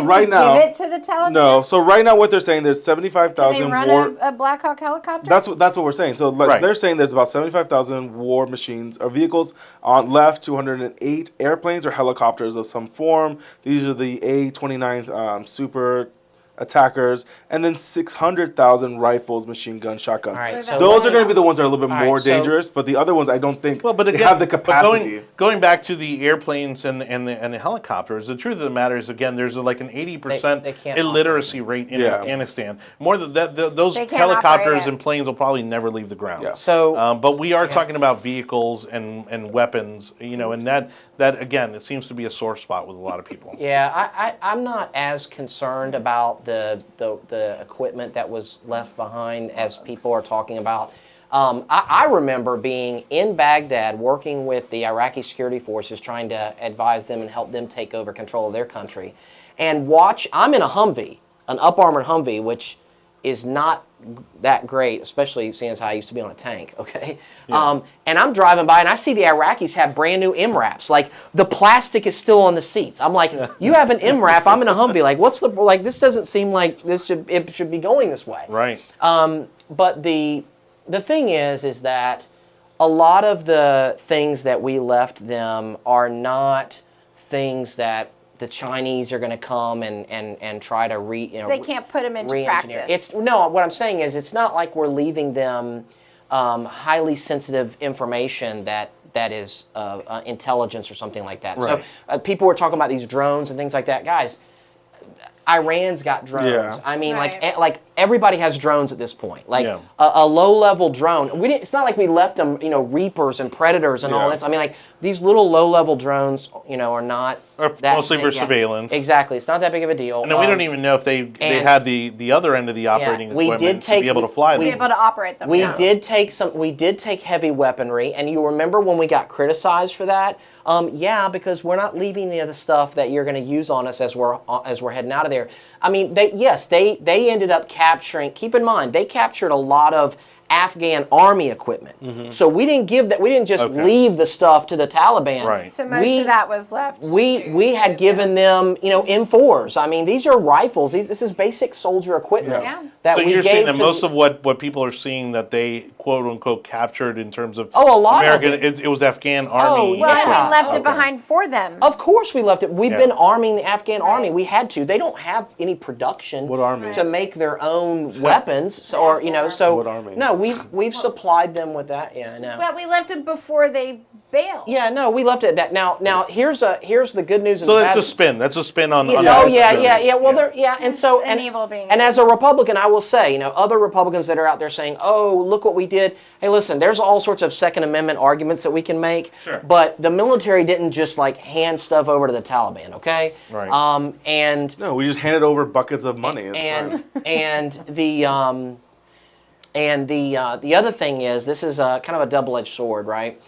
right now. Give it to the Taliban? No, so right now what they're saying there's 75,000 Can they run a Black Hawk helicopter? That's what we're saying. So they're saying there's about 75,000 war machines or vehicles left. 208 airplanes or helicopters of some form. These are the A-29 super attackers, and then 600,000 rifles, machine guns, shotguns. Right, so those are going to be the ones that are a little bit more dangerous, but the other ones I don't think they have the capacity. But going back to the airplanes and the helicopters, the truth of the matter is, again, there's like an 80% illiteracy rate in Afghanistan. More than that, those helicopters and planes will probably never leave the ground. Yeah. So, but we are talking about vehicles and weapons, and that again, it seems to be a sore spot with a lot of people. Yeah, I'm not as concerned about the equipment that was left behind as people are talking about. I remember being in Baghdad working with the Iraqi security forces trying to advise them and help them take over control of their country. And I'm in a Humvee, an up-armored Humvee, which is not that great, especially seeing as how I used to be on a tank, okay? Yeah. And I'm driving by and I see the Iraqis have brand new MRAPs. Like, the plastic is still on the seats. I'm like, you have an MRAP, I'm in a Humvee. Like, this doesn't seem like it should be going this way. Right. But the thing is that a lot of the things that we left them are not things that the Chinese are going to come and try to So they can't put them into practice. What I'm saying is it's not like we're leaving them highly sensitive information that is intelligence or something like that. Right. So people were talking about these drones and things like that. Guys, Iran's got drones. Yeah. I mean, Right. like everybody has drones at this point. Like Yeah. a low-level drone. It's not like we left them, Reapers and Predators and all Yeah. this. I mean, like these little low-level drones, are not Or that mostly for yeah. surveillance. Exactly. It's not that big of a deal. And then we don't even know if they had the other end of the operating we equipment did take- to be able to fly Be them. able to operate them. We yeah. did take heavy weaponry, and you remember when we got criticized for that? Yeah, because we're not leaving the other stuff that you're going to use on us as we're heading out of there. I mean, they ended up capturing. Keep in mind, they captured a lot of Afghan army equipment. So we didn't give that. We didn't just Okay. leave the stuff to the Taliban. Right. So most of that was left. We had given them, M4s. I mean, these are rifles. This is basic soldier equipment Yeah. that So we you're gave saying that to most of what people are seeing that they quote unquote captured in terms of a lot of American, it was Afghan army. yeah. Well, and Yeah. we left Okay. it behind for them. Of course we left it. We've Yeah. been arming the Afghan army. We had to. They don't have any production What army? to make their own weapons. So, or, so What army? no, we've supplied them with that. Yeah, no. But we left it before they bailed. Yeah, no, we left it at that. Now here's the good news and So the that's bad. a spin. That's a spin on. Yeah, on oh that yeah, story. yeah. Well, and It's so Anibal being- and as a Republican, I will say, other Republicans that are out there saying, "Oh, look what we did." Hey, listen, there's all sorts of Second Amendment arguments that we can make. Sure. But the military didn't just like hand stuff over to the Taliban, okay? Right. And No, we just handed over buckets of money. It's and fine. and the other thing is, this is kind of a double-edged sword, right?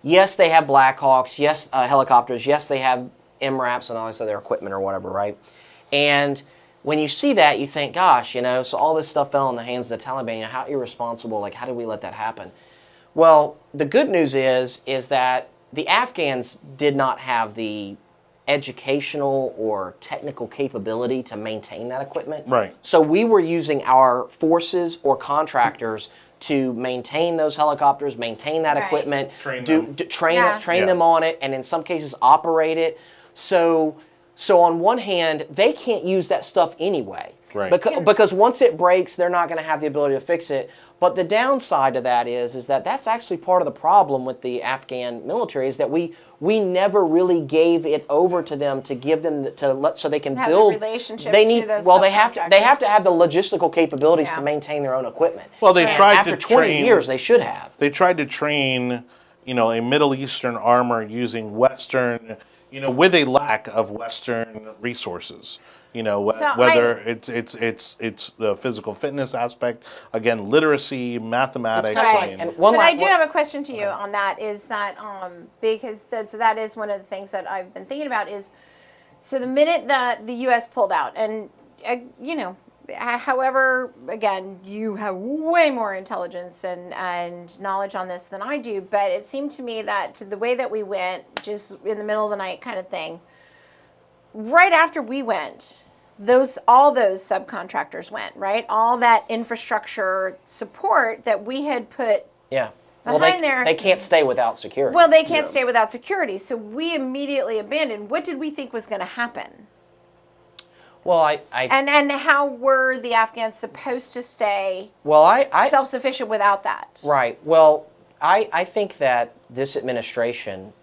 Yes, they have Black Hawks. Yes, helicopters. Yes, they have MRAPs and all this other equipment or whatever, right? And when you see that, you think, gosh, so all this stuff fell in the hands of the Taliban. How irresponsible! Like, how did we let that happen? Well, the good news is that the Afghans did not have the educational or technical capability to maintain that equipment. Right. So we were using our forces or contractors to maintain those helicopters, maintain that Right. equipment, Train train them. train Yeah. them on it, and in some cases operate it. So on one hand, they can't use that stuff anyway. Right. Because once it breaks, they're not going to have the ability to fix it. But the downside to that is that that's actually part of the problem with the Afghan military, is that we never really gave it over to them to give them so they can Have the build relationship They to need those they have to subcontractors. have the logistical capabilities Yeah. to maintain their own equipment. Well, they And tried after to 20 train. years, they should have. They tried to train, a Middle Eastern armor using Western, with a lack of Western resources. Whether it's the physical fitness aspect, again, literacy, mathematics. It's kinda Right. and one But I do one- have a question to you on that. Is that because that is one of the things that I've been thinking about is, so the minute that the U.S. pulled out, and however, again, you have way more intelligence and knowledge on this than I do, but it seemed to me that the way that we went, just in the middle of the night kind of thing, right after we went, all those subcontractors went, right? All that infrastructure support that we had put. Yeah. Behind there- they can't stay without security. Well, they can't stay without security, so we immediately abandoned. What did we think was going to happen? Well, And how were the Afghans supposed to stay I self-sufficient without that? right. Well, I think that this administration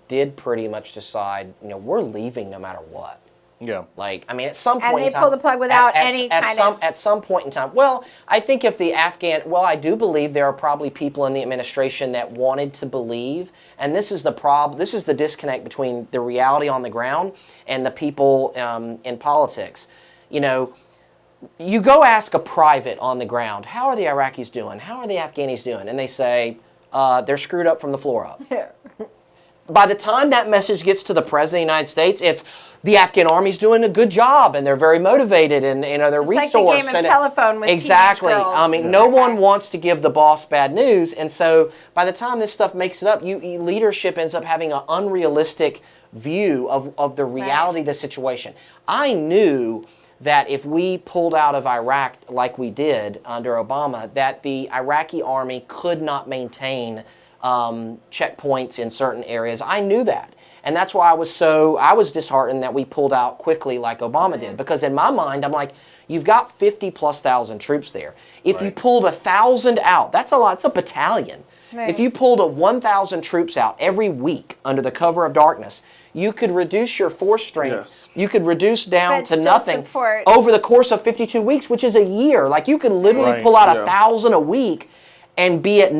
did pretty much decide, we're leaving no matter what. Yeah. Like, I mean, at some And point they in time, pulled the plug without any kind of- At some point in time. Well, I think if the I do believe there are probably people in the administration that wanted to believe, and this is the problem. This is the disconnect between the reality on the ground and the people in politics. You go ask a private on the ground, how are the Iraqis doing? How are the Afghanis doing? And they say, they're screwed up from the floor up. by the time that message gets to the President of the United States, it's the Afghan army's doing a good job and they're very motivated and they're resourced. It's like the game of telephone with exactly. teenage girls. I mean, no one wants to give the boss bad news, and so by the time this stuff makes it up, leadership ends up having an unrealistic view of the reality of the situation. I knew that if we pulled out of Iraq like we did under Obama, that the Iraqi army could not maintain checkpoints in certain areas. I knew that. And that's why I was disheartened that we pulled out quickly like Obama did. Because in my mind, I'm like, you've got 50,000+ troops there. If you pulled 1,000 out, that's a lot. It's a battalion. Right. If you pulled 1,000 troops out every week under the cover of darkness, you could reduce your force strength. Yes. You could reduce down to nothing over the course of 52 weeks, which is a year. Like you could literally pull out 1,000 a week and be at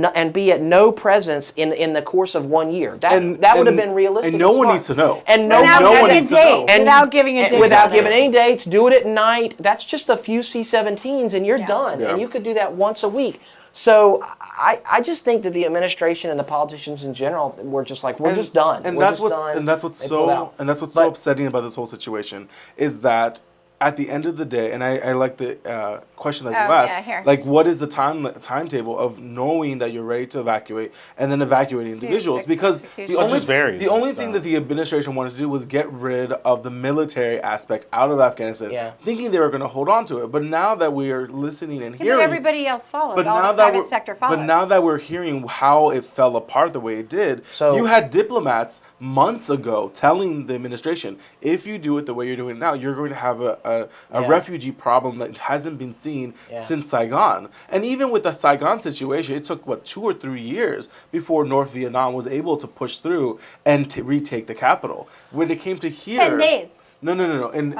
no presence in the course of 1 year. That would have been realistic. And no one needs to know. And without giving a date. Without giving any dates, do it at night. That's just a few C-17s and you're done. Yeah. And you could do that once a week. So I just think that the administration and the politicians in general were just like, we're just done. And that's what's so upsetting about this whole situation is that at the end of the day, and I like the question that you asked, like what is the timetable of knowing that you're ready to evacuate and then evacuating individuals? Because the only thing that the administration wanted to do was get rid of the military aspect out of Afghanistan, thinking they were going to hold on to it. But now that we are listening and hearing, but everybody else followed. All the private sector followed. But now that we're hearing how it fell apart the way it did, you had diplomats months ago telling the administration, if you do it the way you're doing it now, you're going to have a refugee problem that hasn't been seen since Saigon. And even with the Saigon situation, it took, 2 or 3 years before North Vietnam was able to push through and to retake the capital. When it came to here... 10 days. No. In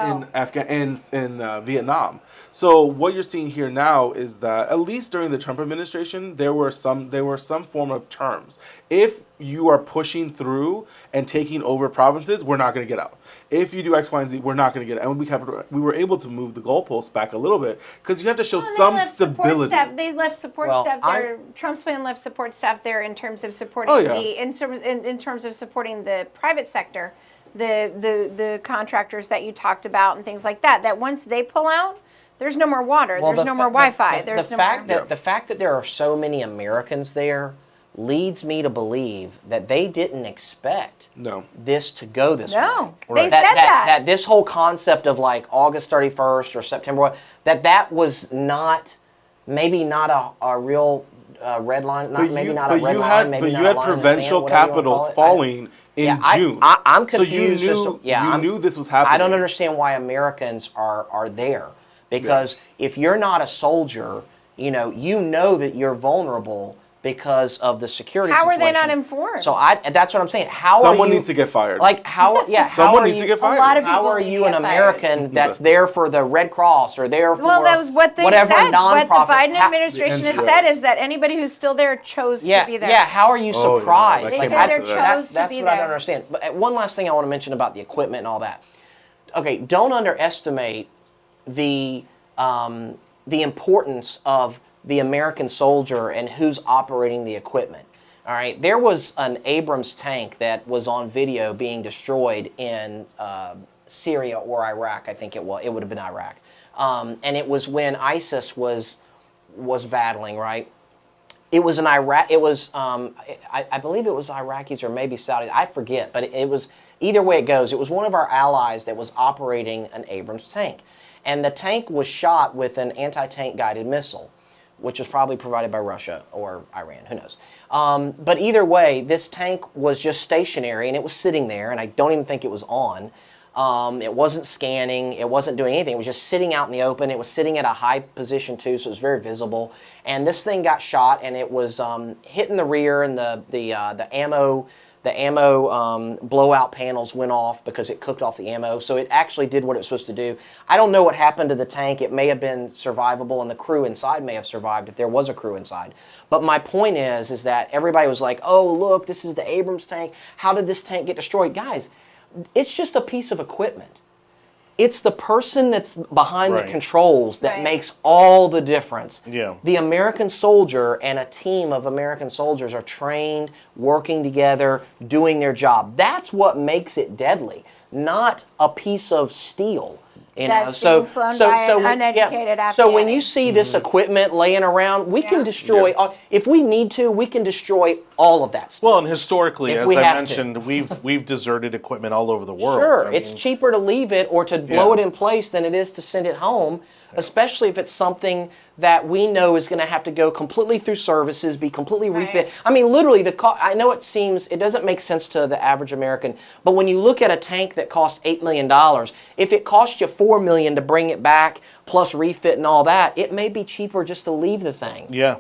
Vietnam. So what you're seeing here now is that at least during the Trump administration, there were some form of terms. If you are pushing through and taking over provinces, we're not going to get out. If you do X, Y, and Z, we're not going to get out. And we were able to move the goalposts back a little bit because you have to show some stability. They left support staff there. Trump's plan left support staff there in terms of supporting in terms of supporting the private sector. The contractors that you talked about and things like that. That once they pull out, there's no more water. There's no more Wi-Fi. The fact that there are so many Americans there leads me to believe that they didn't expect this to go this way. No, they said that this whole concept of like August 31st or September, that was maybe not a real red line. Maybe not a red line. But you had provincial capitals falling in June. I'm confused. So you knew this was happening. I don't understand why Americans are there. Because if you're not a soldier, you know that you're vulnerable because of the security situation. How are they not informed? So that's what I'm saying. Someone needs to get fired. Like how? Yeah. Someone needs to get fired. A lot of people how are you an American that's there for the Red Cross or there for that was what they whatever said. nonprofit? What the Biden administration has said is that anybody who's still there chose to be there. Yeah. How are you surprised? They said they chose to be there. That's what I don't understand. But one last thing I want to mention about the equipment and all that. Okay, don't underestimate the importance of the American soldier and who's operating the equipment. All right, there was an Abrams tank that was on video being destroyed in Syria or Iraq. I think it would have been Iraq, and it was when ISIS was battling. Right, it was in Iraq. It was I believe it was Iraqis or maybe Saudis. I forget, but it was either way it goes. It was one of our allies that was operating an Abrams tank, and the tank was shot with an anti-tank guided missile, which was probably provided by Russia or Iran, who knows. But either way, this tank was just stationary, and it was sitting there, and I don't even think it was on. It wasn't scanning. It wasn't doing anything. It was just sitting out in the open. It was sitting at a high position, too, so it was very visible. And this thing got shot, and it was hitting the rear, and the ammo blowout panels went off because it cooked off the ammo. So it actually did what it was supposed to do. I don't know what happened to the tank. It may have been survivable, and the crew inside may have survived if there was a crew inside. But my point is that everybody was like, oh, look, this is the Abrams tank. How did this tank get destroyed? Guys, it's just a piece of equipment. It's the person that's behind Right. the controls that Right. makes all the difference. Yeah. The American soldier and a team of American soldiers are trained, working together, doing their job. That's what makes it deadly, not a piece of steel. You That's know, being flown by an uneducated So when you Afghani. see this equipment laying around, we can Yeah. destroy. If we need to, we can destroy all of that stuff. Well, and historically, If as we I have to. mentioned, we've deserted equipment all over the world. Sure, I it's mean, cheaper to leave it or to blow Yeah. it in place than it is to send it home, especially if it's something that we know is going to have to go completely through services, be completely refit. I mean, literally, I know it doesn't make sense to the average American, but when you look at a tank that costs $8 million, if it costs you $4 million to bring it back, plus refit and all that, it may be cheaper just to leave the thing. Yeah.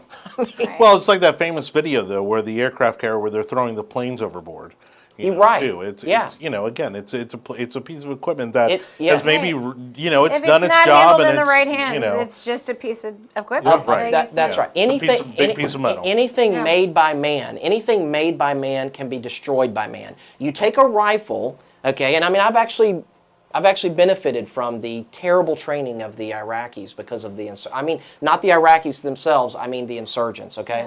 Well, it's like that famous video though, where the aircraft carrier where they're throwing the planes overboard. You're right. Too. It's again, it's a piece of equipment that Yes. has maybe it's If done it's its not job handled and in the it's, right hands, you know, it's just a piece of equipment. right. That's Yeah. right. It's a big piece of metal. Anything Yeah. made by man, anything made by man can be destroyed by man. You take a rifle, okay, and I mean I've actually benefited from the terrible training of the Iraqis because of not the Iraqis themselves, I mean the insurgents, okay?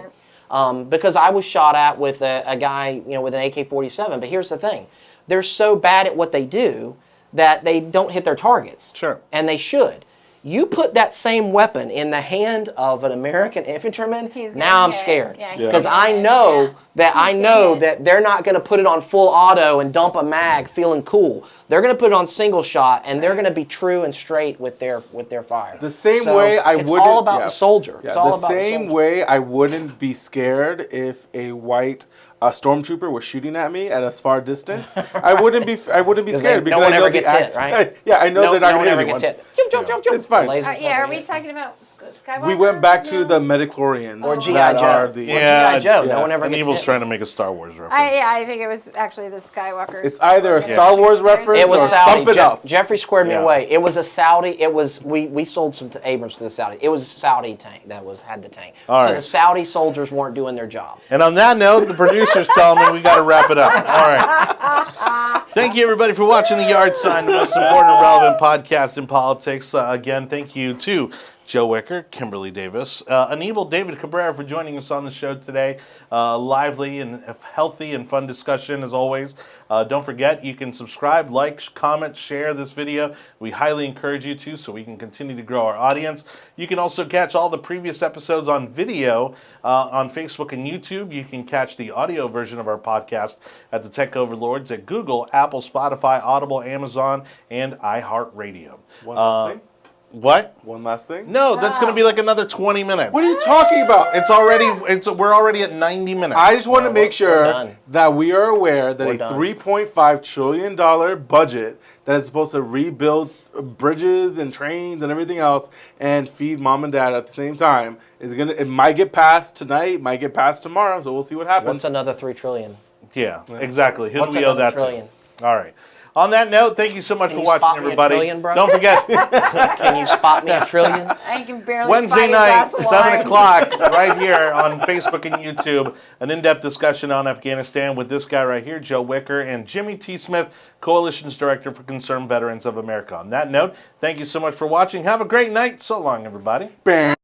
Because I was shot at with a guy, with an AK-47. But here's the thing: they're so bad at what they do that they don't hit their targets. Sure. And they should. You put that same weapon in the hand of an American infantryman, He's gonna now I'm hit. scared. Yeah, he's Because gonna I hit. know Yeah. that He's gonna hit. that they're not going to put it on full auto and dump a mag feeling cool. They're going to put it on single shot, and they're going to be true and straight with their fire. The same So way I it's wouldn't. all about yeah. the soldier. Yeah, It's all the about same the soldier. way I wouldn't be scared if a white stormtrooper was shooting at me at a far distance. I wouldn't be scared no because one I know ever the gets hit, axe- right? Yeah, I know No they're not one going to ever hit gets anyone. hit. Jump, jump, jump, jump. It's fine. The laser Yeah, are fucking we hit. talking about Skywalker? We went back to No. the midichlorians. Or G.I. that Joe. are the- Yeah, G.I. Joe. yeah. No one ever gets Anibal's hit. trying to make a Star Wars reference. I think it was actually the Skywalker. It's either a Star Wars reference It was or Saudi. something else. Jeffrey squared me Yeah. away. It was a Saudi. It was we sold some to Abrams to the Saudi. It was a Saudi tank that had the tank. All so right. the Saudi soldiers weren't doing their job. And on that note, the producer's telling me we got to wrap it up. All right. Thank you, everybody, for watching The Yard Sign, the most important and relevant podcast in politics. Again, thank you to Joe Wicker, Kimberly Davis, Anibal, David Cabrera for joining us on the show today. Lively and healthy and fun discussion as always. Don't forget, you can subscribe, like, comment, share this video. We highly encourage you to so we can continue to grow our audience. You can also catch all the previous episodes on video on Facebook and YouTube. You can catch the audio version of our podcast at the Tech Overlords at Google, Apple, Spotify, Audible, Amazon, and iHeartRadio. One last thing. What? One last thing. No, that's going to be like another 20 minutes. What are you talking about? We're already at 90 minutes. I just want to make sure done. that we are aware that We're a done. $3.5 trillion budget that is supposed to rebuild bridges and trains and everything else and feed mom and dad at the same time it might get passed tonight, might get passed tomorrow, so we'll see what happens. What's another $3 trillion? Yeah, exactly. Who What's do we owe another that trillion? to? All right. On that note, thank you so much Can for you watching, spot me a everybody. trillion, bro? Don't forget, Can you spot me a trillion? I can barely Wednesday spot a night, glass of 7 wine. o'clock, right here on Facebook and YouTube, an in-depth discussion on Afghanistan with this guy right here, Joe Wicker, and Jimmy T. Smith, Coalition's Director for Concerned Veterans of America. On that note, thank you so much for watching. Have a great night. So long, everybody. Bam.